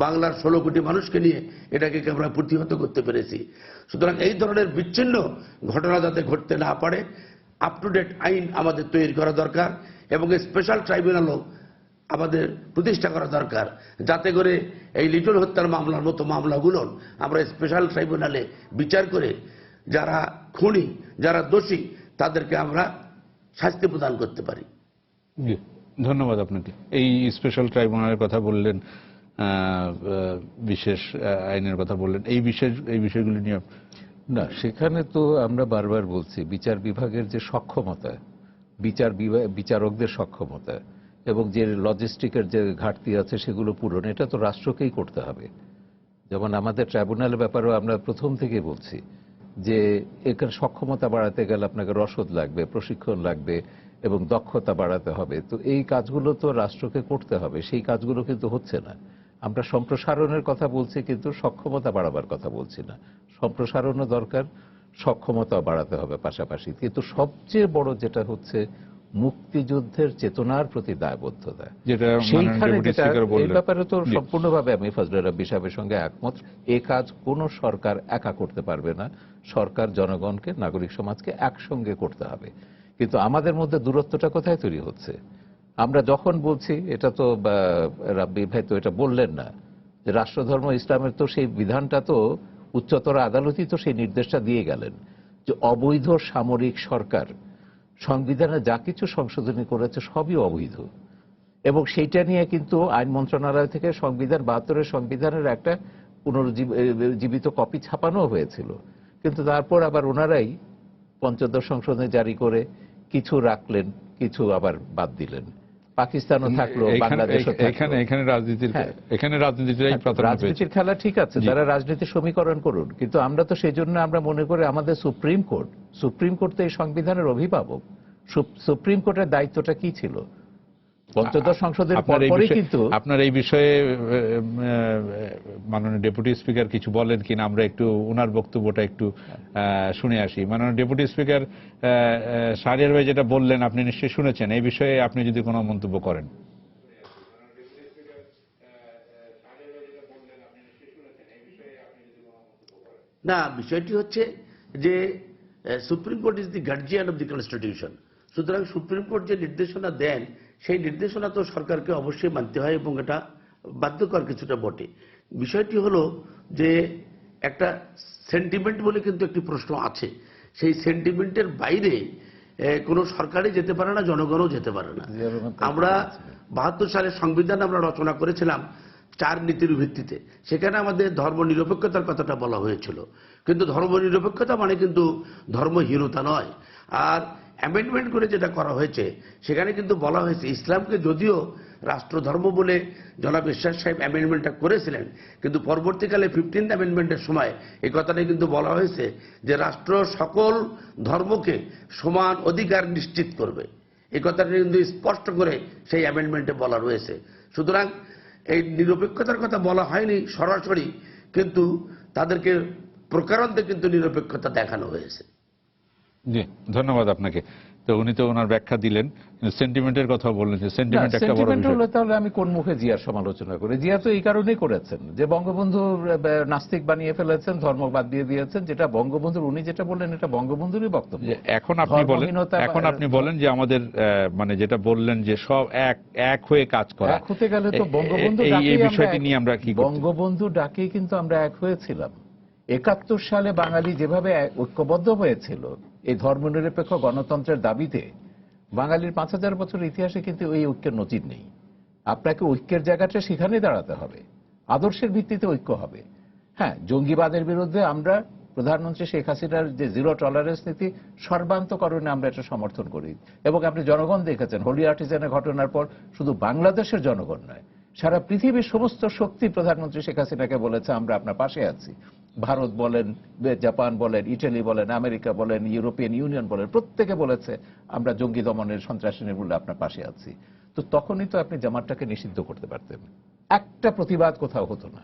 বাংলার ১৬ কোটি মানুষকে নিয়ে এটাকে আমরা প্রতিহত করতে পেরেছি। সুতরাং এই ধরনের বিচ্ছিন্ন ঘটনা যাতে ঘটতে না পারে, আপ টু ডেট আইন আমাদের তৈরি করা দরকার এবং স্পেশাল ট্রাইব্যুনালও আমাদের প্রতিষ্ঠা করা দরকার, যাতে করে এই লিটন হত্যার মামলার মতো মামলাগুলো আমরা স্পেশাল ট্রাইব্যুনালে বিচার করে যারা খুনি, যারা দোষী, তাদেরকে আমরা শাস্তি প্রদান করতে পারি। জি, ধন্যবাদ আপনাকে। এই স্পেশাল ট্রাইব্যুনালের কথা বললেন, বিশেষ আইনের কথা বললেন, এই বিষয়গুলি নিয়ে না, সেখানে তো আমরা বারবার বলছি বিচার বিভাগের যে সক্ষমতা, বিচারকদের সক্ষমতা এবং যে লজিস্টিকের যে ঘাটতি আছে সেগুলো পূরণ, এটা তো রাষ্ট্রকেই করতে হবে। যেমন আমাদের ট্রাইব্যুনালের ব্যাপারেও আমরা প্রথম থেকে বলছি যে এখানে সক্ষমতা বাড়াতে গেলে আপনাকে রসদ লাগবে, প্রশিক্ষণ লাগবে এবং দক্ষতা বাড়াতে হবে। তো এই কাজগুলো তো রাষ্ট্রকে করতে হবে, সেই কাজগুলো কিন্তু হচ্ছে না। আমরা সম্প্রসারণের কথা বলছি কিন্তু সক্ষমতা বাড়াবার কথা বলছি না। সম্প্রসারণও দরকার, সক্ষমতা বাড়াতে হবে পাশাপাশি। কিন্তু সবচেয়ে বড় যেটা হচ্ছে মুক্তিযুদ্ধের চেতনার প্রতি দায়বদ্ধতা, যেটা সেইখানে যেটা এই ব্যাপারে তো সম্পূর্ণভাবে আমি ফজলে রাব্বী সাহেবের সঙ্গে একমত। এ কাজ কোনো সরকার একা করতে পারবে না, সরকার জনগণকে, নাগরিক সমাজকে একসঙ্গে করতে হবে। কিন্তু আমাদের মধ্যে দূরত্বটা কোথায় তৈরি হচ্ছে? আমরা যখন বলছি, এটা তো রাব্বী ভাই তো এটা বললেন না, যে রাষ্ট্রধর্ম ইসলামের তো সেই বিধানটা তো উচ্চতর আদালতই তো সেই নির্দেশটা দিয়ে গেলেন যে অবৈধ সামরিক সরকার সংবিধানে যা কিছু সংশোধনী করেছে সবই অবৈধ। এবং সেইটা নিয়ে কিন্তু আইন মন্ত্রণালয় থেকে সংবিধান ৭২-এর সংবিধানের একটা পুনরুজ্জীবিত কপি ছাপানো হয়েছিল। কিন্তু তারপর আবার ওনারাই পঞ্চদশ সংশোধনী জারি করে কিছু রাখলেন, কিছু আবার বাদ দিলেন। পাকিস্তানও থাকলো, বাংলাদেশও থাকলো। এখানে রাজনীতির খেলা ঠিক আছে, তারা রাজনীতির সমীকরণ করুন, কিন্তু আমরা তো সেই জন্য আমরা মনে করি আমাদের সুপ্রিম কোর্ট তো এই সংবিধানের অভিভাবক। সুপ্রিম কোর্টের দায়িত্বটা কি ছিল? পঞ্চদশ সংশোধনের পরপরই কিন্তু আপনার এই বিষয়ে মাননীয় ডেপুটি স্পিকার কিছু বলেন কিনা, আমরা একটু ওনার বক্তব্যটা একটু শুনে আসি। মাননীয় ডেপুটি স্পিকার, শাহরিয়ার ভাই যেটা বললেন আপনি নিশ্চয়ই শুনেছেন, এই বিষয়ে আপনি যদি কোনো মন্তব্য করেন। না, বিষয়টি হচ্ছে যে supreme court is the guardian of the constitution. সুতরাং সুপ্রিম কোর্ট যে নির্দেশনা দেন সেই নির্দেশনা তো সরকারকে অবশ্যই মানতে হয় এবং এটা বাধ্যকর কিছুটা বটে। বিষয়টি হলো যে একটা সেন্টিমেন্ট বলে কিন্তু একটি প্রশ্ন আছে, সেই সেন্টিমেন্টের বাইরে কোনো সরকারই যেতে পারে না, জনগণও যেতে পারে না। আমরা 72 সালে সংবিধান আমরা রচনা করেছিলাম 4 নীতির ভিত্তিতে, সেখানে আমাদের ধর্মনিরপেক্ষতার কথাটা বলা হয়েছিল, কিন্তু ধর্মনিরপেক্ষতা মানে কিন্তু ধর্মহীনতা নয়। আর অ্যামেন্ডমেন্ট করে যেটা করা হয়েছে সেখানে কিন্তু বলা হয়েছে ইসলামকে যদিও রাষ্ট্রধর্ম বলে জনাব এরশাদ সাহেব অ্যামেন্ডমেন্টটা করেছিলেন, কিন্তু পরবর্তীকালে 15th অ্যামেন্ডমেন্টের সময় এই কথাটাই কিন্তু বলা হয়েছে যে রাষ্ট্র সকল ধর্মকে সমান অধিকার নিশ্চিত করবে। এই কথাটা কিন্তু স্পষ্ট করে সেই অ্যামেন্ডমেন্টে বলা রয়েছে। সুতরাং এই নিরপেক্ষতার কথা বলা হয়নি সরাসরি, কিন্তু তাদেরকে প্রকারান্তে কিন্তু নিরপেক্ষতা দেখানো হয়েছে। জি, ধন্যবাদ আপনাকে। তো উনি তো ওনার ব্যাখ্যা দিলেন, সেন্টিমেন্টের কথা বললেন যে সেন্টিমেন্ট একটা বড় সেন্টিমেন্ট বিষয়। হলে তাহলে আমি কোন মুখে জিয়ার সমালোচনা করি? জিয়া তো এই কারণেই করেছেন যে বঙ্গবন্ধু নাস্তিক বানিয়ে ফেলেছেন, ধর্ম বাদ দিয়ে দিয়েছেন, যেটা বঙ্গবন্ধুর, উনি যেটা বললেন এটা বঙ্গবন্ধুরই বক্তব্য। যে এখন আপনি বলেন যে আমাদের মানে যেটা বললেন যে সব এক হয়ে কাজ করা, এক হতে গেলে তো বঙ্গবন্ধু এই বিষয়টি নিয়ে আমরা কি করতে? বঙ্গবন্ধু ডাকেই কিন্তু আমরা এক হয়েছিলাম। 71 সালে বাঙালি যেভাবে ঐক্যবদ্ধ হয়েছিল এই ধর্মনিরপেক্ষ গণতন্ত্রের দাবিতে, বাঙালির 5000 বছর ইতিহাসে কিন্তু এই ঐক্যের নজির নেই। আপনাকে ঐক্যের জায়গাটা সেখানেই দাঁড়াতে হবে, আদর্শের ভিত্তিতে ঐক্য হবে। হ্যাঁ, জঙ্গিবাদের বিরুদ্ধে আমরা প্রধানমন্ত্রী শেখ হাসিনার যে জিরো টলারেন্স নীতি, সর্বান্তকরণে আমরা এটা সমর্থন করি। এবং আপনি জনগণ দেখেছেন হোলি আর্টিজানের ঘটনার পর শুধু বাংলাদেশের জনগণ নয়, সারা পৃথিবীর সমস্ত শক্তি প্রধানমন্ত্রী শেখ হাসিনাকে বলেছে আমরা আপনার পাশে আছি। ভারত বলেন, জাপান বলেন, ইটালি বলেন, আমেরিকা বলেন, ইউরোপিয়ান ইউনিয়ন বলেন, প্রত্যেকে বলেছে আমরা জঙ্গি দমনের, সন্ত্রাসী নির্মূলে আপনার পাশে আছি। তো তখনই তো আপনি জামাতটাকে নিষিদ্ধ করতে পারতেন, একটা প্রতিবাদ কোথাও হতো না।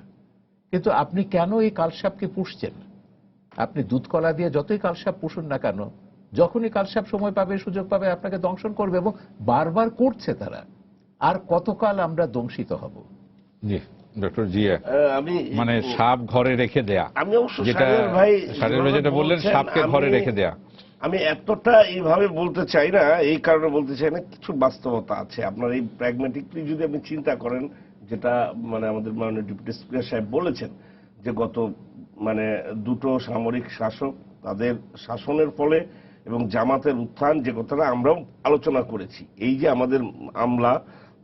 কিন্তু আপনি কেন এই কালসাপকে পুষছেন? আপনি দুধ কলা দিয়ে যতই কালসাপ পুষুন না কেন, যখনই কালসাপ সময় পাবে, সুযোগ পাবে, আপনাকে দংশন করবে, এবং বারবার করছে তারা। আর কতকাল আমরা দংশিত হব? জি, ডক্টর জিয়া, আমি মানে সাপ ঘরে রেখে দেয়া, আমি অবশ্য যেটা শাহরিয়ার ভাই যেটা বললেন, সাপকে ঘরে রেখে দেয়া। আমি এতটা এইভাবে বলতে চাই না, এই কারণে বলতে চাই না, কিছু বাস্তবতা আছে। আপনার এই প্র্যাগম্যাটিকলি যদি আপনি চিন্তা করেন, যেটা মানে আমাদের মাননীয় ডেপুটি স্পিকার সাহেব বলেছেন যে গত মানে দুটো সামরিক শাসক, তাদের শাসনের ফলে এবং জামাতের উত্থান, যে কথাটা আমরাও আলোচনা করেছি, এই যে আমাদের আমলা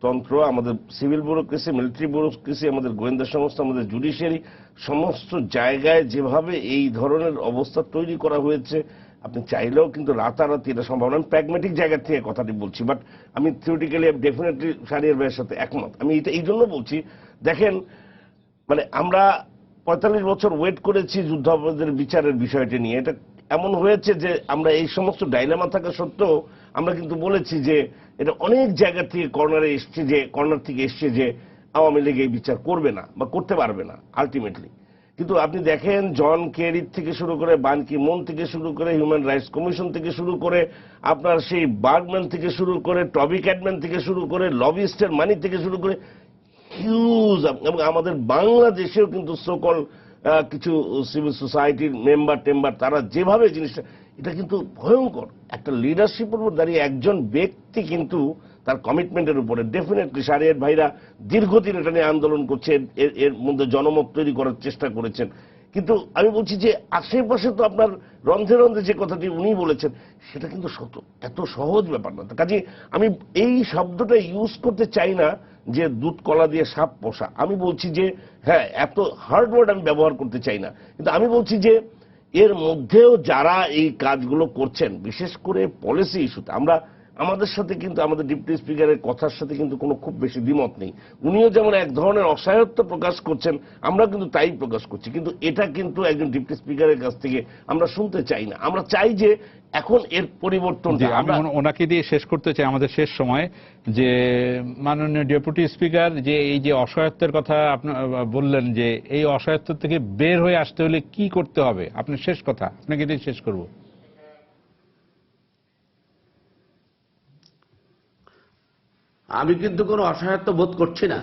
তন্ত্র, আমাদের সিভিল ব্যুরোক্রেসি, মিলিটারি ব্যুরোক্রেসি, আমাদের গোয়েন্দা সংস্থা, আমাদের জুডিশিয়ারি, সমস্ত জায়গায় যেভাবে এই ধরনের অবস্থা তৈরি করা হয়েছে, আপনি চাইলেও কিন্তু রাতারাতি এটা সম্ভব না। আমি প্র্যাগম্যাটিক জায়গা থেকে কথাটি বলছি, বাট আমি থিওরিটিক্যালি ডেফিনেটলি শাহরিয়ার ভাইয়ের সাথে একমত। আমি এটা এই জন্য বলছি, দেখেন মানে আমরা 45 বছর ওয়েট করেছি যুদ্ধাপরাধীদের বিচারের বিষয়টি নিয়ে। এটা এমন হয়েছে যে আমরা এই সমস্ত ডাইলেমা থাকা সত্ত্বেও আমরা কিন্তু বলেছি যে এটা অনেক জায়গা থেকে কর্নার থেকে এসছে যে আওয়ামী লীগ এই বিচার করবে না বা করতে পারবে না আলটিমেটলি। কিন্তু আপনি দেখেন জন কেরির থেকে শুরু করে, বান কি মুন থেকে শুরু করে, হিউম্যান রাইটস কমিশন থেকে শুরু করে, আপনার সেই বার্গম্যান থেকে শুরু করে, টবি ক্যাডম্যান থেকে শুরু করে, লবিস্টের মানি থেকে শুরু করে হিউজ, এবং আমাদের বাংলাদেশেও কিন্তু সকল কিছু সিভিল সোসাইটির মেম্বার টেম্বার, তারা যেভাবে জিনিসটা, এটা কিন্তু ভয়ঙ্কর। একটা লিডারশিপের উপর দাঁড়িয়ে একজন ব্যক্তি কিন্তু তার কমিটমেন্টের উপরে, ডেফিনেটলি শাহরিয়ার ভাইরা দীর্ঘদিন এটা নিয়ে আন্দোলন করছে, এর মধ্যে জনমত তৈরি করার চেষ্টা করেছেন। কিন্তু আমি বলছি যে আশেপাশে তো আপনার রন্ধে রন্ধে যে কথাটি উনি বলেছেন সেটা কিন্তু এত সহজ ব্যাপার না। কাজে আমি এই শব্দটা ইউজ করতে চাই না যে দুধ কলা দিয়ে সাপ পোষা। আমি বলছি যে হ্যাঁ, এত হার্ড ওয়ার্ড আমি ব্যবহার করতে চাই না, কিন্তু আমি বলছি যে এর মধ্যেও যারা এই কাজগুলো করছেন, বিশেষ করে পলিসি ইস্যুতে, আমাদের সাথে কিন্তু আমাদের ডেপুটি স্পিকারের কথার সাথে কিন্তু কোনো খুব বেশি দ্বিমত নেই। উনিও যেমন এক ধরনের অসহায়ত্ব প্রকাশ করছেন, আমরা কিন্তু তাই প্রকাশ করছি, কিন্তু এটা কিন্তু একজন ডেপুটি স্পিকারের কাছ থেকে আমরা শুনতে চাই না। আমরা চাই যে এখন এর পরিবর্তন। আমি ওনাকে দিয়ে শেষ করতে চাই আমাদের শেষ সময়, যে মাননীয় ডেপুটি স্পিকার যে এই যে অসহায়ত্বের কথা আপনি বললেন, যে এই অসহায়ত্ব থেকে বের হয়ে আসতে হলে কি করতে হবে, আপনার শেষ কথা, আপনাকে দিয়ে শেষ করব। আমি কিন্তু কোনো অসহায়ত্ব বোধ করছি না।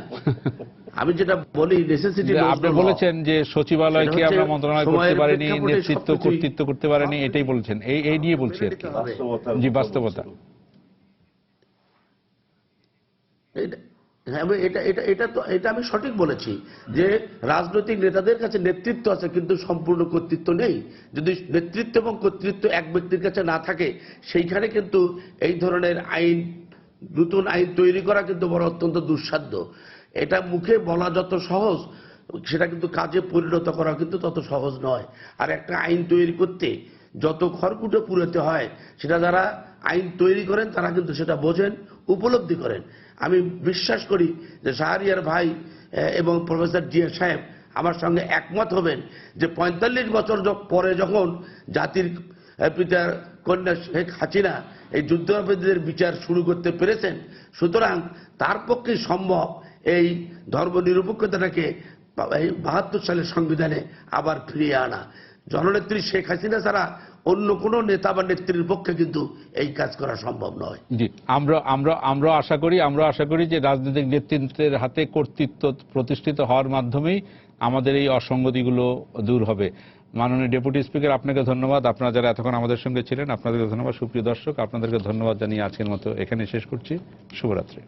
আমি যেটা বলি নেসেসিটি, আপনি বলেছেন যে সচিবালয়কে আমরা মন্ত্রণালয় করতে পারিনি, নেতৃত্ব কর্তৃত্ব করতে পারিনি, এটাই বলছেন, এই নিয়ে বলছি আর কি। জি, বাস্তবতা। হ্যাঁ, এটা আমি সঠিক বলেছি যে রাজনৈতিক নেতাদের কাছে নেতৃত্ব আছে কিন্তু সম্পূর্ণ কর্তৃত্ব নেই। যদি নেতৃত্ব এবং কর্তৃত্ব এক ব্যক্তির কাছে না থাকে সেইখানে কিন্তু এই ধরনের আইন, নতুন আইন তৈরি করা কিন্তু বড় অত্যন্ত দুঃসাধ্য। এটা মুখে বলা যত সহজ, সেটা কিন্তু কাজে পরিণত করা কিন্তু তত সহজ নয়। আর একটা আইন তৈরি করতে যত খড়কুটো পুড়াতে হয়, সেটা যারা আইন তৈরি করেন তারা কিন্তু সেটা বোঝেন, উপলব্ধি করেন। আমি বিশ্বাস করি যে শাহরিয়ার ভাই এবং প্রফেসর জিয়া সাহেব আমার সঙ্গে একমত হবেন যে ৪৫ বছর পরে যখন জাতির পিতার কন্যা শেখ হাসিনা এই যুদ্ধাপরাধীদের বিচার শুরু করতে পেরেছেন, সুতরাং তার পক্ষে সম্ভব এই ধর্মনিরপেক্ষতাটাকে ৭২ সালের সংবিধানে আবার ফিরিয়ে আনা। জননেত্রী শেখ হাসিনা ছাড়া অন্য কোন নেতা বা নেত্রীর পক্ষে কিন্তু এই কাজ করা সম্ভব নয়। জি, আমরা আশা করি যে রাজনৈতিক নেতৃত্বের হাতে কর্তৃত্ব প্রতিষ্ঠিত হওয়ার মাধ্যমেই আমাদের এই অসঙ্গতিগুলো দূর হবে। মাননীয় ডেপুটি স্পিকার, আপনাকে ধন্যবাদ। আপনারা যারা এতক্ষণ আমাদের সঙ্গে ছিলেন, আপনাদেরকে ধন্যবাদ। সুপ্রিয় দর্শক, আপনাদেরকে ধন্যবাদ জানিয়ে আজকের মতো এখানে শেষ করছি। শুভরাত্রি।